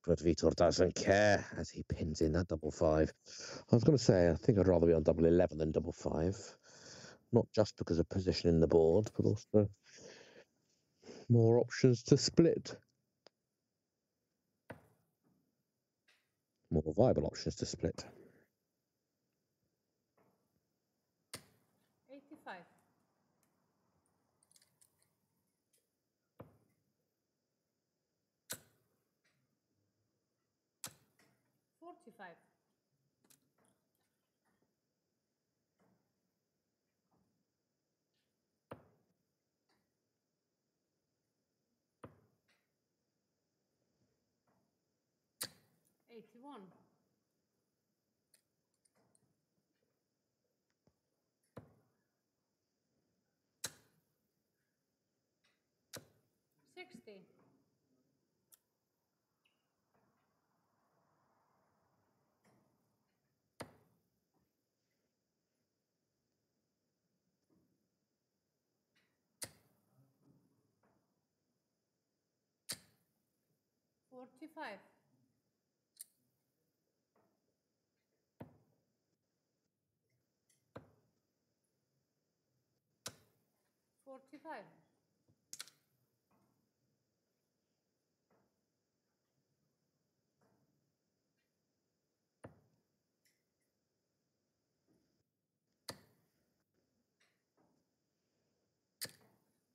But Vitor doesn't care as he pins in that double 5. I was going to say, I think I'd rather be on double 11 than double 5. Not just because of position in the board, but also more options to split. More viable options to split. 85. 45. 81. 60. 45. 46. 45.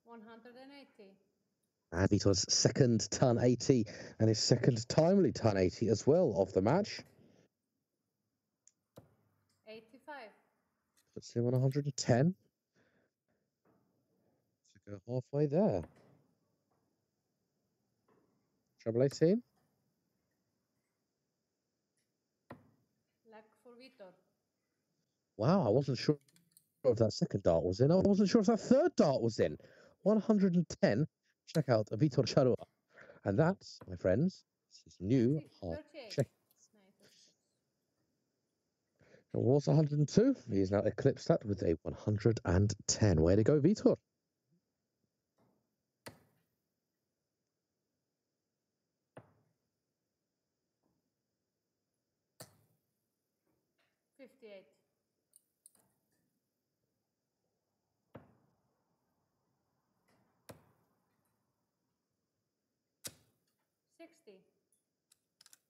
$180. And Vitor's second ton 80 and his second timely ton 80 as well of the match. 85. Puts him on 110. To go halfway there. Treble 18. Leg for Vitor. Wow, I wasn't sure if that second dart was in. I wasn't sure if that third dart was in. 110. Check out Vitor Charrua. And that, my friends, is his new hard 38. check. Nej, 36. It was 102. He is now eclipsed that with a 110. Way to go, Vitor. $58. $60.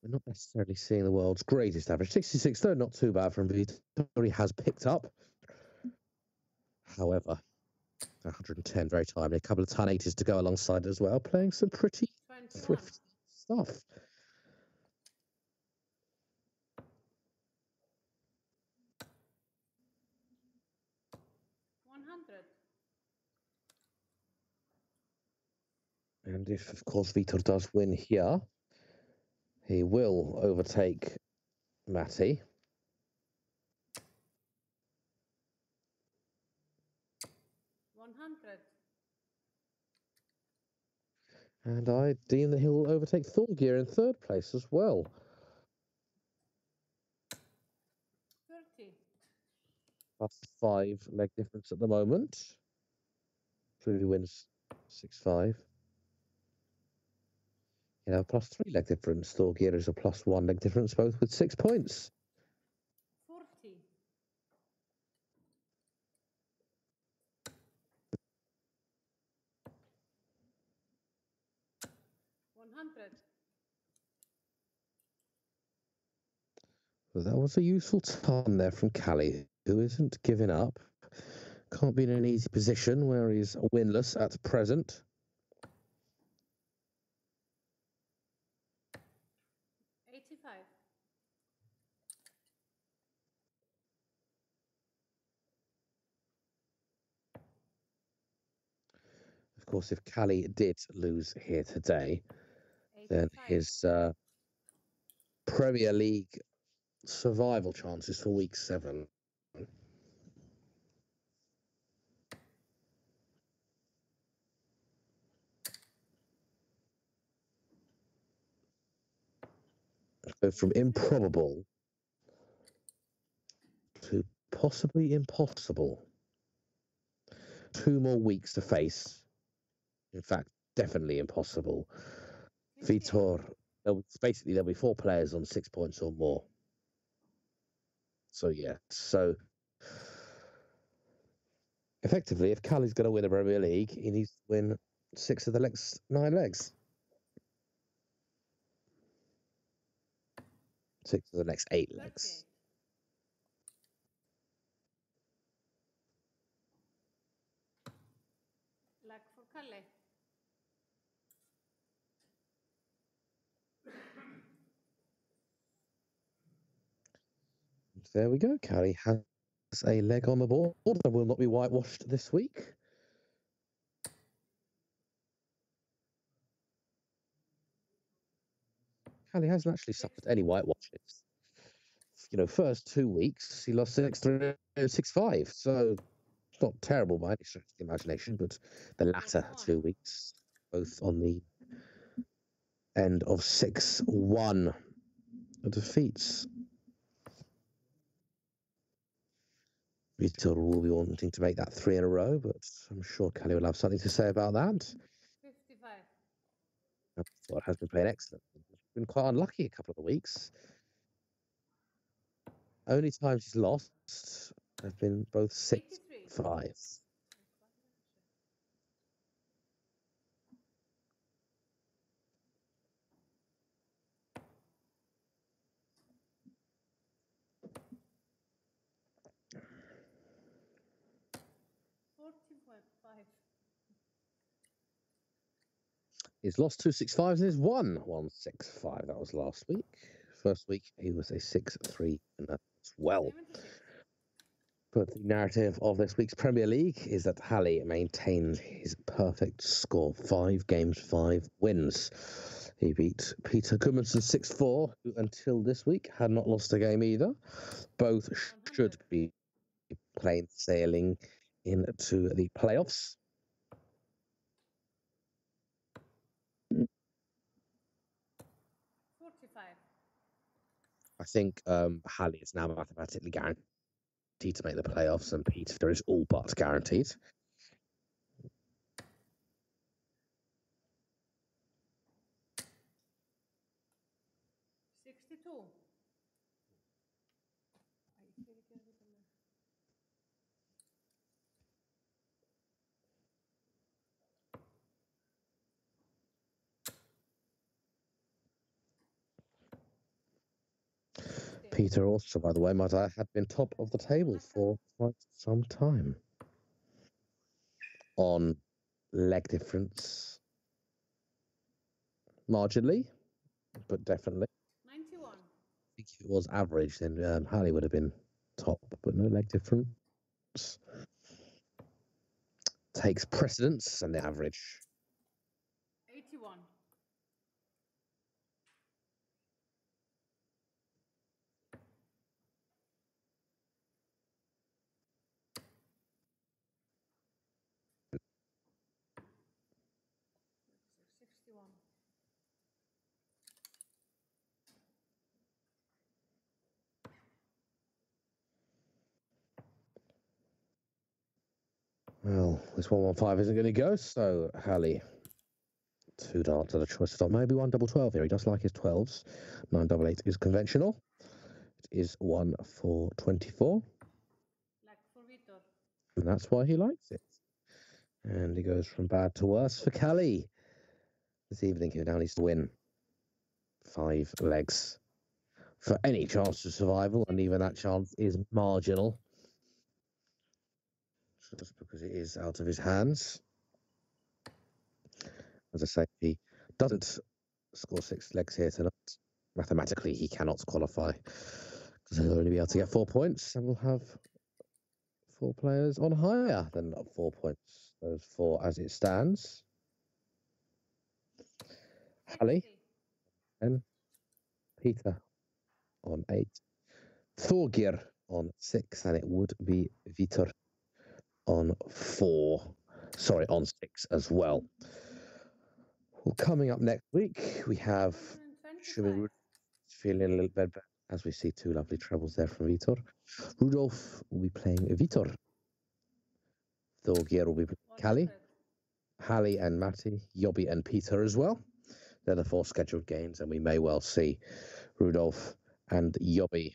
We're not necessarily seeing the world's greatest average. 66, though, not too bad from Vitor. He has picked up. However, 110, very timely. A couple of ton 80s to go alongside as well. Playing some pretty 21. thrifty stuff. $100. And if, of course, Vitor does win here, he will overtake Matty. $100. And I deem that he'll overtake Thorgeir in third place as well. 30. Plus 5 leg difference at the moment. So if he wins 6-5. You know, plus 3 leg difference. Thorgeir is a plus 1 leg difference, both with 6 points. 40. $100. Well, that was a useful ton there from Callie, who isn't giving up. Can't be in an easy position where he's winless at present. $85. Of course, if Callie did lose here today, then 85. his Premier League survival chances for week 7 go from improbable to possibly impossible. 2 more weeks to face. In fact, definitely impossible. 58. Vitor, there'll be 4 players on 6 points or more. So yeah, so effectively, if Callie's going to win the Premier League, he needs to win 6 of the next 9 legs. 6 of the next 8 legs. 38. Leg for Kalle. There we go. Callie has a leg on the board and will not be whitewashed this week. Callie hasn't actually suffered any whitewashes. You know, first 2 weeks he lost 6-3, 6-5. So it's not terrible by any stretch of the imagination, but the latter 2 weeks, both on the end of 6-1 defeats. Vitor will be wanting to make that 3 in a row, but I'm sure Callie will have something to say about that. 55. Vitor has been playing excellent. He's been quite unlucky a couple of the weeks. Only times he's lost have been both 6-5. 45. He's lost 265s and he's won 165. That was last week. First week, he was a 6-3 winner as well. 76. But the narrative of this week's Premier League is that Halley maintained his perfect score. 5 games, 5 wins. He beat Peter Gudmundsson 6-4, who until this week had not lost a game either. Both should be plain sailing into the playoffs. 45. I think Halley is now mathematically guaranteed to make the playoffs, and Peter is all but guaranteed. 62. Peter also, by the way, might I had been top of the table for quite some time. On leg difference, marginally, but definitely. 91. I think if it was average, then Halley would have been top, but no leg difference. Takes precedence and the average. 81. Well, this 115 isn't going to go, so Halley, 2 darts and a choice to stop. Maybe 1 double 12 here. He does like his 12s. 9 double 8 is conventional. It is 1 for 24. Like for Vitor. And that's why he likes it. And he goes from bad to worse for Callie. This evening, he now needs to win 5 legs for any chance of survival, and even that chance is marginal. So just because it is out of his hands. As I say, if he doesn't score 6 legs here tonight, mathematically he cannot qualify, because he'll only be able to get 4 points, and we'll have 4 players on higher than 4 points. Those 4 as it stands. Halley and Peter on 8. Thorgeir on 6, and it would be Vitor on 4. Sorry, on 6 as well. Well, coming up next week, we have Schubin feeling a little bit better, as we see 2 lovely trebles there from Vitor. Rudolf will be playing Vitor. Thorgeir will be playing Callie. Halley and Matty, Yobby and Peter as well. They're the 4 scheduled games, and we may well see Rudolf and Yobby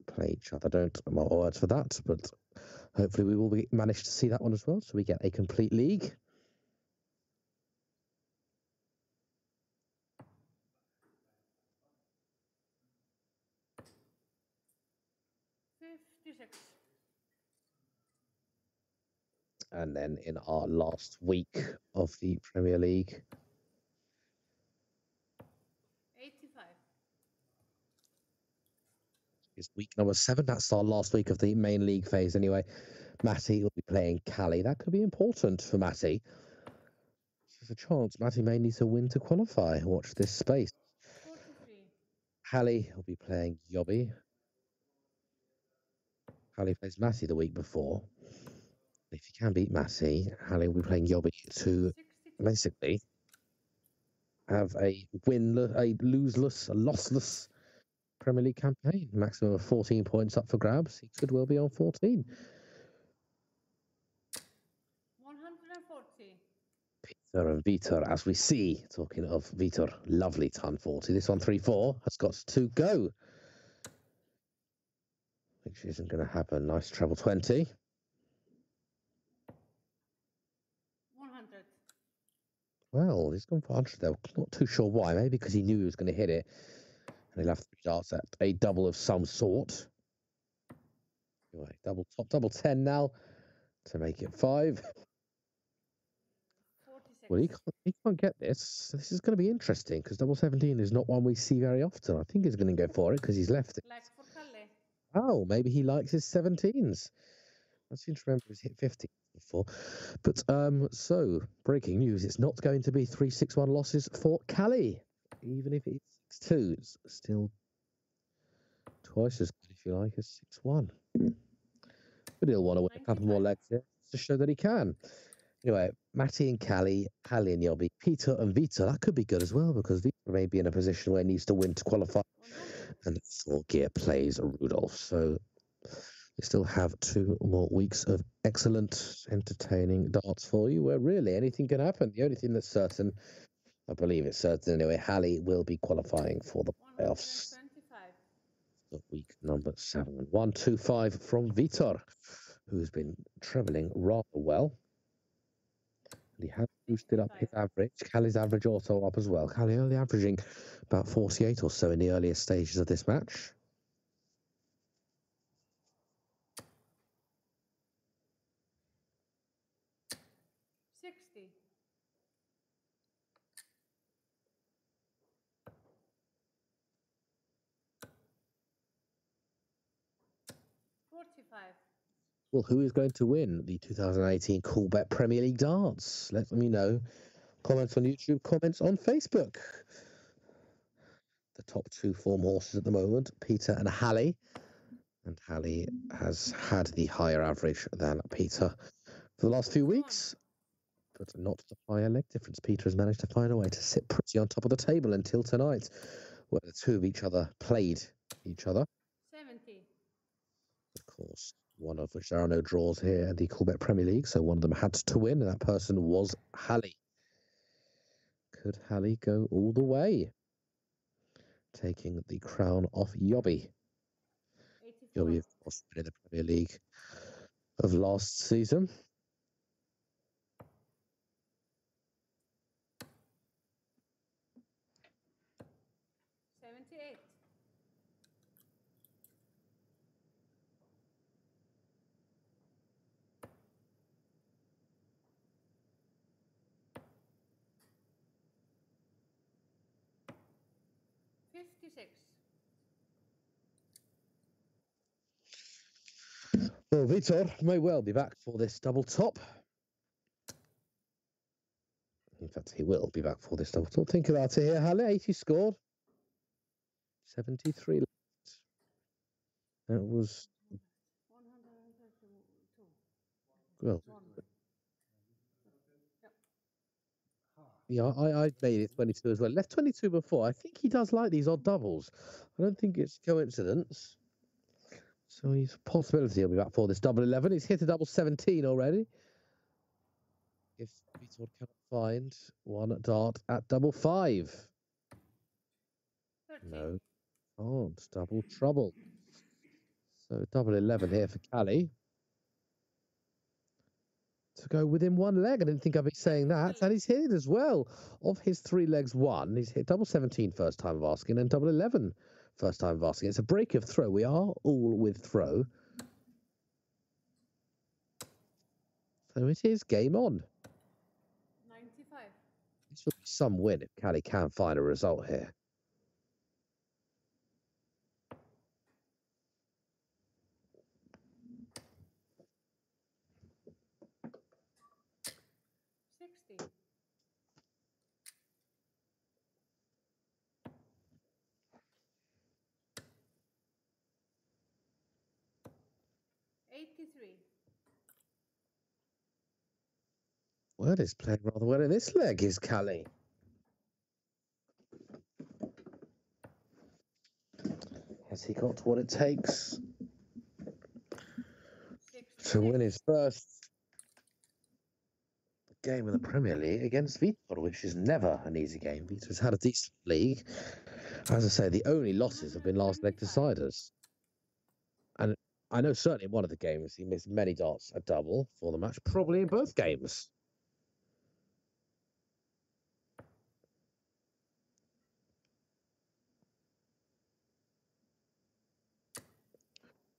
play each other. Don't more words for that, but hopefully we will manage to see that one as well, so we get a complete league. And then in our last week of the Premier League, 85. is week number 7. That's our last week of the main league phase anyway. Matty will be playing Callie. That could be important for Matty. There's a chance Matty may need to win to qualify. Watch this space. 43. Halley will be playing Yobby. Halley plays Matty the week before. If he can beat Matty, Halley will be playing Yobby to 62. basically have a loseless, a lossless Premier League campaign. Maximum of 14 points up for grabs. He could well be on 14. 140. Peter and Vitor, as we see, talking of Vitor, lovely ton 40. This one 3-4 has got to go, which isn't going to happen. Nice treble 20. 100. Well, he's gone for 100 there. Not too sure why. Maybe because he knew he was going to hit it. And he'll have 3 darts at a double of some sort. Anyway, double top, double 10 now. to make it 5. 46. Well, he can't get this. This is going to be interesting because double 17 is not one we see very often. I think he's going to go for it because he's left it. Like for Kalle. Oh, maybe he likes his 17s. I seem to remember he's hit 50 before. But so breaking news: it's not going to be 3-6-1 losses for Cali, even if it's 6-2. It's still twice as good, if you like, as 6-1. But he'll want to win a couple more 95. legs here to show that he can. Anyway, Matty and Cali, Hallie and Yobby, Peter and Vita. That could be good as well because Vita may be in a position where he needs to win to qualify. 100. And Full Gear plays Rudolph. So we still have 2 more weeks of excellent, entertaining darts for you where really anything can happen. The only thing that's certain, I believe it's certain anyway, Hallie will be qualifying for the playoffs 125. of week number 7. 1-2-5 from Vitor, who's been travelling rather well. And he has boosted up his average. Callie's average also up as well. Callie only averaging about 48 or so in the earlier stages of this match. $60. 45. Well, who is going to win the 2018 Coolbet Premier League Darts? Let me know. Comments on YouTube, comments on Facebook. The top 2 form horses at the moment, Peter and Hallie. And Hallie has had the higher average than Peter for the last few weeks, but not the higher leg difference. Peter has managed to find a way to sit pretty on top of the table until tonight, where the two of each other played each other. 70. Of course, one of which there are no draws here at the Coolbet Premier League, so one of them had to win, and that person was Hallie. Could Hallie go all the way, taking the crown off Yobby? 84. Yobby, of course, in the Premier League of last season. 78. 56. Well, Vitor may well be back for this double top. In fact, he will be back for this double top. Think about it here, Halle. 80 scored. 73 left. That was, 132. well, One. yeah, I made it 22 as well. Left 22 before. I think he does like these odd doubles. I don't think it's coincidence. So he's a possibility he'll be back for this double 11. He's hit a double 17 already. If Vitor cannot find one dart at double 5. 13. No, can't. Double trouble. So double 11 here for Cali. To go within 1 leg. I didn't think I'd be saying that. And he's hit it as well. Of his 3 legs, 1. He's hit double 17 first time of asking and double 11 first time of asking. It's a break of throw. We are all with throw. So it is game on. 95. This will be some win if Cali can find a result here. 60. 83. Well, he's playing rather well in this leg, is Cali. Has he got what it takes 66. to win his first game of the Premier League against Vitor, which is never an easy game. Vitor's had a decent league. As I say, the only losses have been last leg deciders. And I know certainly in one of the games he missed many darts at double for the match, probably in both games.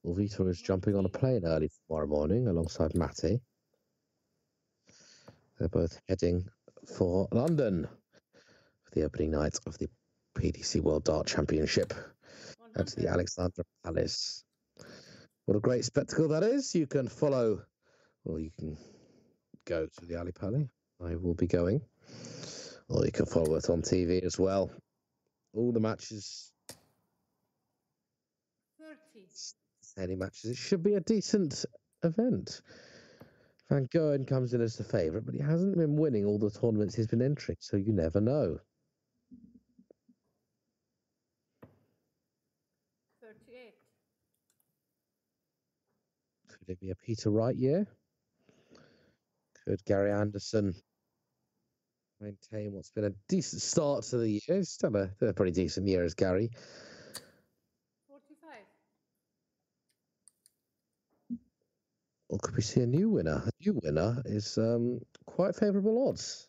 Well, Vitor is jumping on a plane early tomorrow morning alongside Matty. They're both heading for London for the opening night of the PDC World Dart Championship at the 100. Alexandra Palace. What a great spectacle that is. You can follow, or you can go to the Ali Pali. I will be going. Or you can follow it on TV as well. All the matches, 30. any matches. It should be a decent event. Van Goen comes in as the favourite, but he hasn't been winning all the tournaments he's been entering, so you never know. 38. Could it be a Peter Wright year? Could Gary Anderson maintain what's been a decent start to the year? It's still a pretty decent year as Gary. 45. Or could we see a new winner? A new winner is quite favourable odds.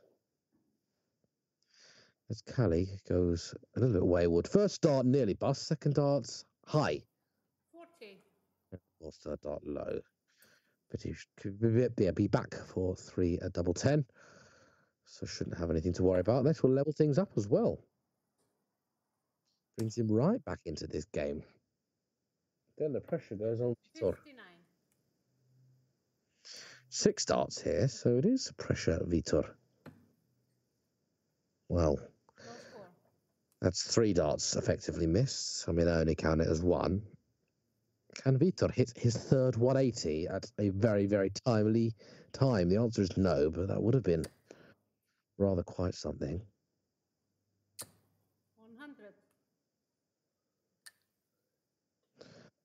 As Callie goes a little bit wayward. First dart nearly bust, second dart's high. 40. Or third dart low. But he could be back for a double 10. So shouldn't have anything to worry about. This will level things up as well. Brings him right back into this game. Then the pressure goes on. 59. 6 darts here, so it is pressure, Vitor. Well, No score. that's 3 darts effectively missed. I mean, I only count it as 1. Can Vitor hit his third 180 at a very, very timely time? The answer is no, but that would have been rather quite something. 100.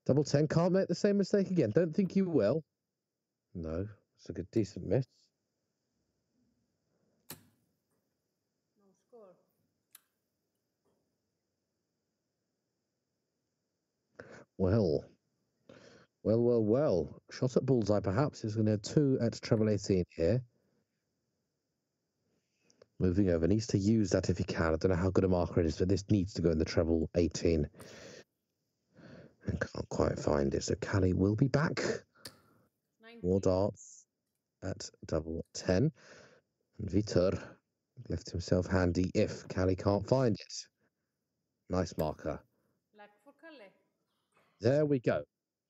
Double 10, can't make the same mistake again. Don't think you will. No, it's a good, decent miss. No score. Well. Shot at bullseye, perhaps. He's going to have 2 at treble 18 here. Moving over. Needs to use that if he can. I don't know how good a marker it is, but this needs to go in the treble 18. And can't quite find it. So Callie will be back. 90. More darts at double 10. And Vitor left himself handy if Callie can't find it. Nice marker. Black for Kalle. There we go.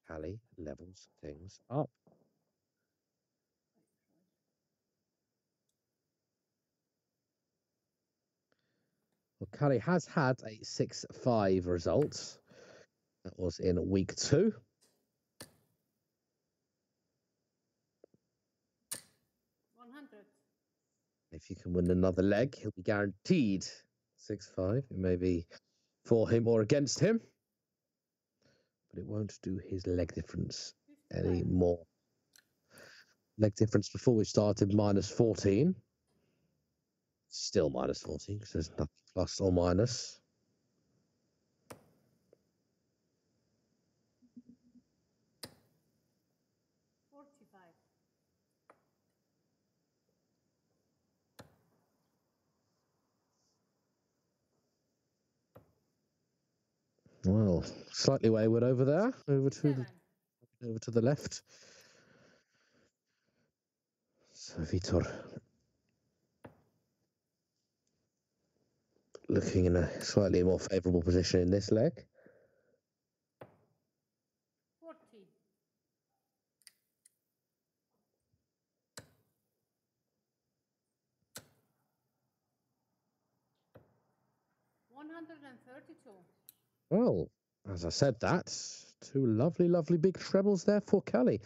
Callie levels things up. Well, Callie has had a 6-5 result. That was in week 2. 100. If you can win another leg, he'll be guaranteed 6-5. It may be for him or against him, but it won't do his leg difference 55. anymore. Leg difference before we started -14. Still -14 because there's nothing plus or minus. Well, slightly wayward over there, over to the left. So Vitor looking in a slightly more favourable position in this leg. 40. 132. Well, as I said that, 2 lovely big trebles there for Callie.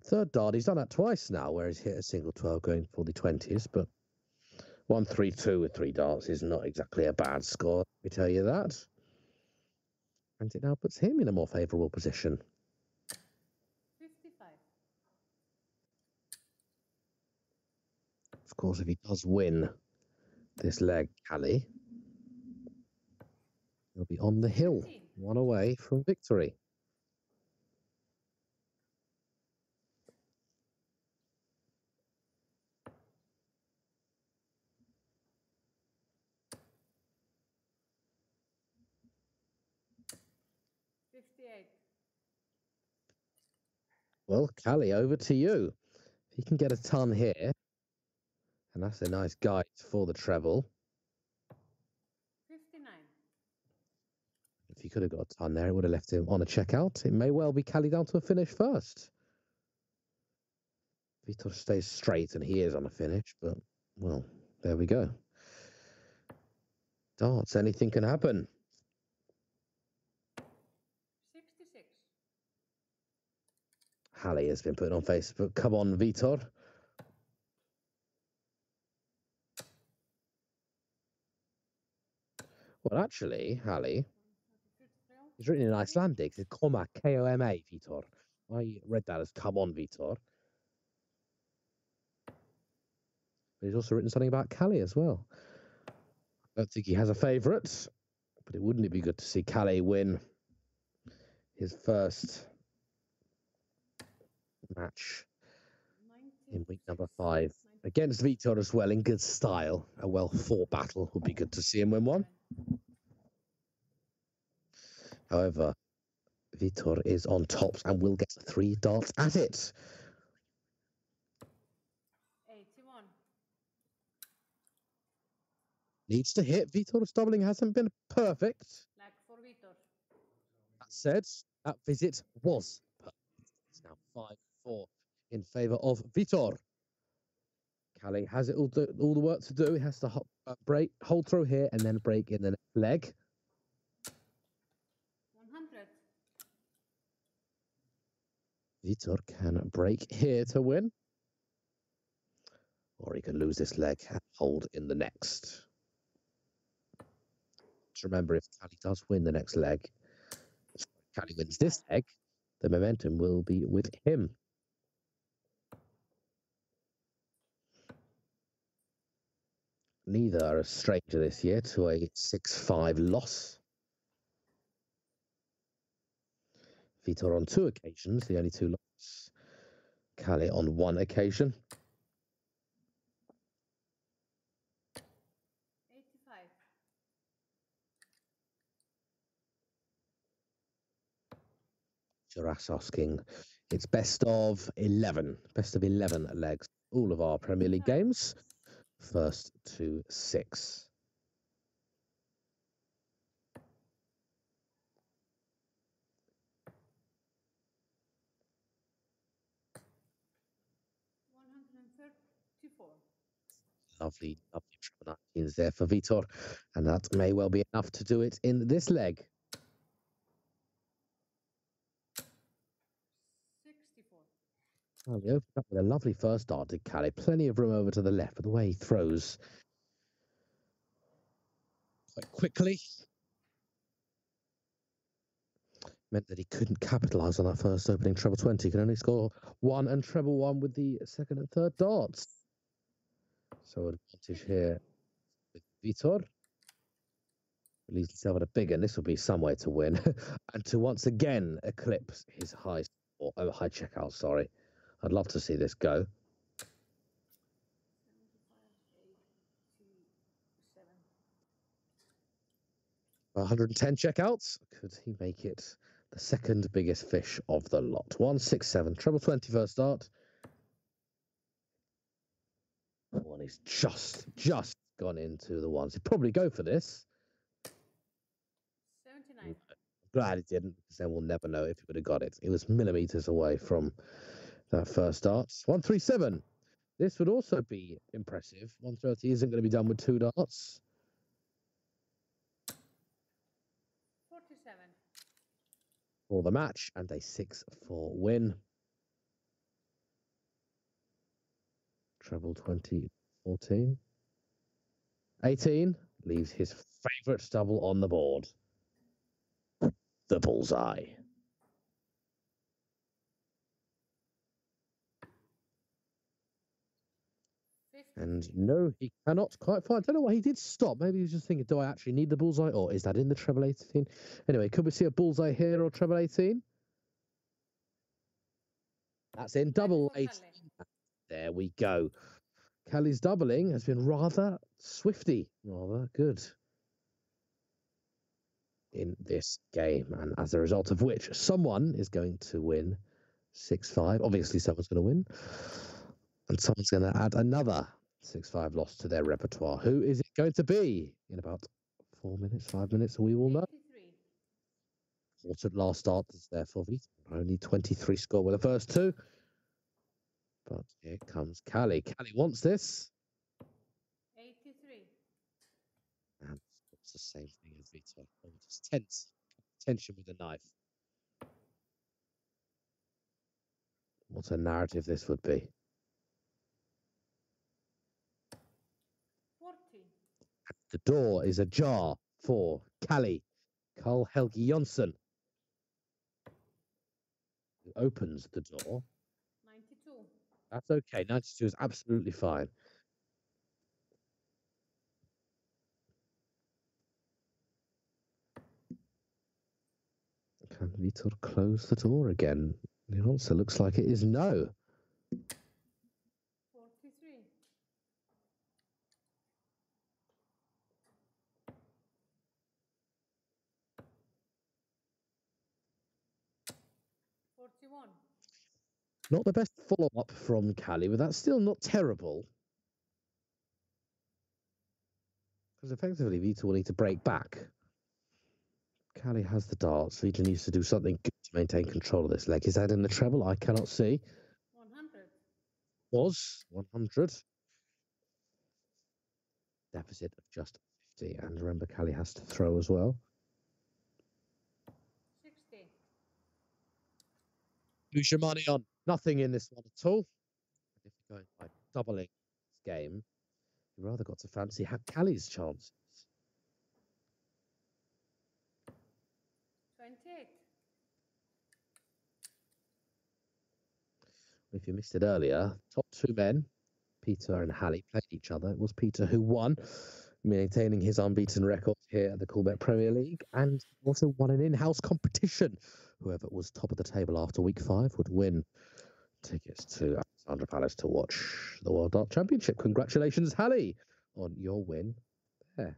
Third dart, he's done that twice now, where he's hit a single 12 going for the 20s, but 132 with 3 darts is not exactly a bad score, let me tell you that. And it now puts him in a more favourable position. 55. Of course, if he does win this leg, Callie, he'll be on the hill, 1 away from victory. Well, Callie, over to you. If he can get a ton here, And that's a nice guide for the treble. 59. If he could have got a ton there, it would have left him on a checkout. It may well be Cali down to a finish first. Vitor stays straight and he is on a finish, but, well, there we go. Darts, anything can happen. 66. Hallie has been put on Facebook. Come on, Vitor. Well, actually, Hallie, it's written in Icelandic. It's Koma, K-O-M-A, Vitor. I read that as come on, Vitor. But he's also written something about Callie as well. I don't think he has a favourite, but wouldn't it be good to see Callie win his first match in week number 5 against Vitor as well, in good style. A well-fought battle. Would be good to see him win one. However, Vitor is on top and will get 3 darts at it. 81. Needs to hit. Vitor's doubling hasn't been perfect. Like for Vitor. That said, that visit was perfect. It's now 5-4 in favour of Vitor. Callie has it all the work to do. He has to hold throw here and then break in the next leg. 100. Vitor can break here to win. Or he can lose this leg and hold in the next. Just remember, if Callie does win the next leg, Callie wins this leg, the momentum will be with him. Neither are a stranger this year to a 6-5 loss. Vitor on 2 occasions, the only 2 losses. Callie on 1 occasion. 85. Joras asking, it's best of 11. Best of 11 legs. All of our Premier League games. First to 6. Lovely, lovely triple 19s there for Vitor. And that may well be enough to do it in this leg. 64. Well, he opened up with a lovely first dart, did Callie. Plenty of room over to the left, but the way he throws quite quickly meant that he couldn't capitalise on that first opening treble 20. He could only score 1 and treble 1 with the second and third darts. So advantage here with Vitor. Leaves himself at a big, and this will be some way to win and to once again eclipse his high checkout. Sorry, I'd love to see this go. 110 checkouts. Could he make it the second biggest fish of the lot? 167 treble 20 first start. One is just gone into the ones. He'd probably go for this. 79. Glad he didn't, because then we'll never know if he would have got it. It was millimeters away from that first start. 137. This would also be impressive. 130 isn't going to be done with 2 darts. 47. For the match and a 6-4 win. Treble 20, 14. 18 leaves his favourite double on the board. The bullseye. And no, he cannot quite find. I don't know why he did stop. Maybe he was just thinking, do I actually need the bullseye, or is that in the treble 18? Anyway, could we see a bullseye here or treble 18? That's in double 18. There we go. Callie's doubling has been rather swifty, rather good in this game, and as a result of which, someone is going to win 6-5. Obviously, someone's going to win, and someone's going to add another 6-5 lost to their repertoire. Who is it going to be? In about 4 minutes, 5 minutes, we will know. 83. Important last start is there for Vitor. Only 23 score with the first two. But here comes Callie. Callie wants this. 83. And it's the same thing as Vitor. Oh, just tense. Tension with the knife. What a narrative this would be. 40. The door is ajar for Callie. Carl Helgi Jonsson. Who opens the door. 92. That's okay. 92 is absolutely fine. Can Vitor close the door again? The answer looks like it is no. 43. 41. Not the best follow-up from Callie, but that's still not terrible. Because effectively, Vitor will need to break back. Callie has the darts. Vitor needs to do something good to maintain control of this leg. Is that in the treble? I cannot see. 100. Was 100. Deficit of just 50. And remember, Callie has to throw as well. 60. Who's your money on? Nothing in this one at all. If you're going by doubling this game, you rather got to fancy Callie's chances. 28. If you missed it earlier, top two men, Peter and Hallie, played each other. It was Peter who won, maintaining his unbeaten record here at the Coolbet Premier League, and also won an in-house competition. Whoever was top of the table after week 5 would win tickets to Alexandra Palace to watch the World Dart Championship. Congratulations, Hallie, on your win there.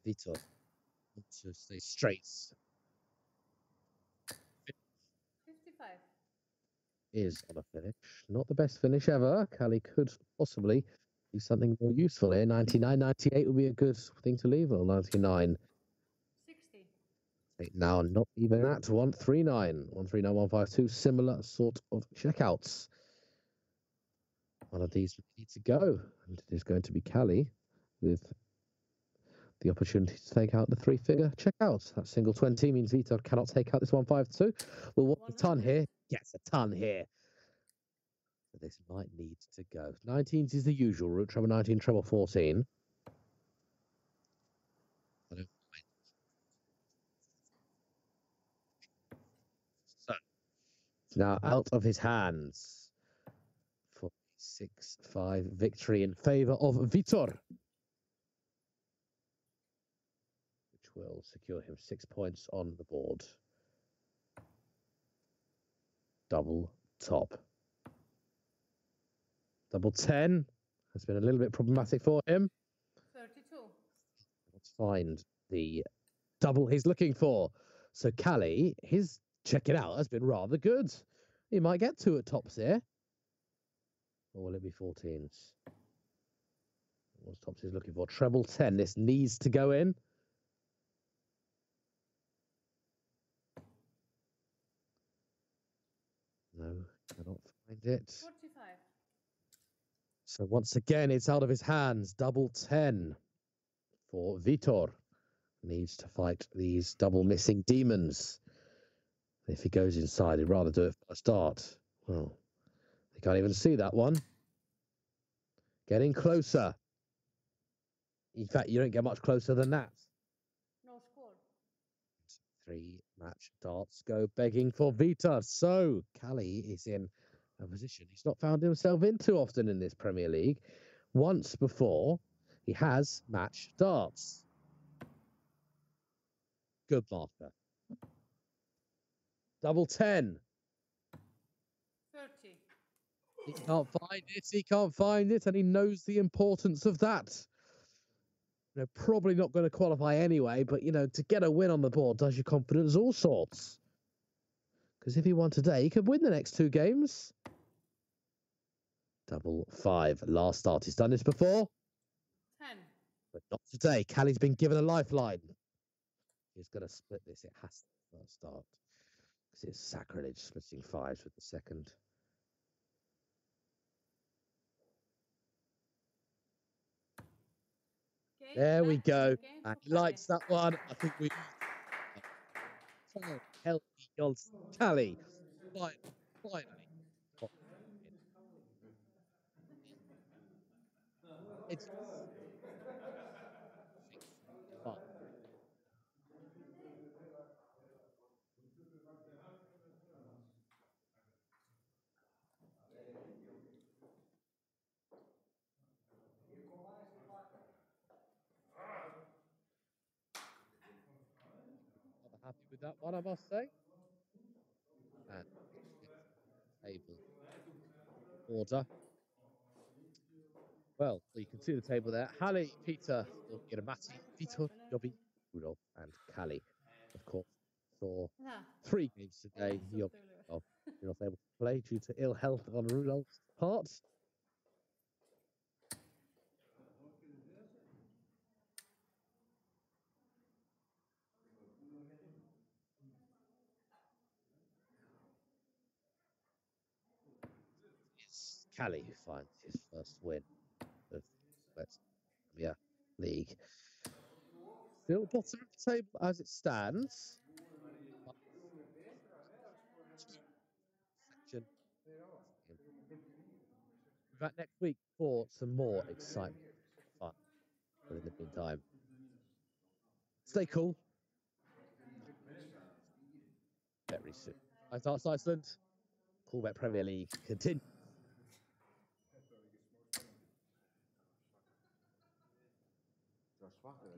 Vitor, to stay straight, 55. is on a finish. Not the best finish ever. Callie could possibly do something more useful here. 99, 98 would be a good thing to leave. Or 99. 60. Now, not even at 139. 139, 152. Similar sort of checkouts. One of these needs to go. And it is going to be Callie with the opportunity to take out the 3-figure checkout. That single 20 means Vitor cannot take out this 152. Well, what's a ton here? Yes, a ton here. So this might need to go. 19s is the usual route. Treble 19, treble 14. I don't mind. So, it's now out of his hands for 6-5 victory in favour of Vitor, which will secure him 6 points on the board. Double top. Double 10 has been a little bit problematic for him. 32. Let's find the double he's looking for. So Callie, his check it out has been rather good. He might get 2 at tops here. Or will it be 14s? What's tops he's looking for? Treble 10. This needs to go in. No, cannot find it. 45. So once again, it's out of his hands. Double 10 for Vitor. Needs to fight these double missing demons. If he goes inside, he'd rather do it for a start. Well, they can't even see that one. Getting closer. In fact, you don't get much closer than that. No score. 3-match darts go begging for Vitor. So Callie is in a position he's not found himself in too often in this Premier League. Once before, he has match darts. Good marker. Double 10. 30. He can't find it. He can't find it, and he knows the importance of that. You know, probably not going to qualify anyway, but you know, to get a win on the board does your confidence all sorts. Because if he won today, he could win the next 2 games. double five. Last start. He's done this before, 10. but not today. Callie's been given a lifeline. He's going to split this. It has to be first start. Because it's sacrilege splitting fives with the second. Okay, There we left go. again And for he likes Callie. that one. I think we healthy Johnson. Callie. Finally. It's fun. Rather happy with that one, I must say. And table order. Well, you can see the table there. Hallie, Peter, Giramati, Vito, Jobby, Rudolph, and Callie. Of course, saw Ja. 3 games today. You're not able to play due to ill health on Rudolph's part. It's Callie who finds his first win of West Premier League. Still bottom of the table as it stands. Section. We've got next week for some more excitement, fun. But in the meantime, stay cool. Very soon. As Arts Iceland, Coolbet Premier League continues. Het was zwakker,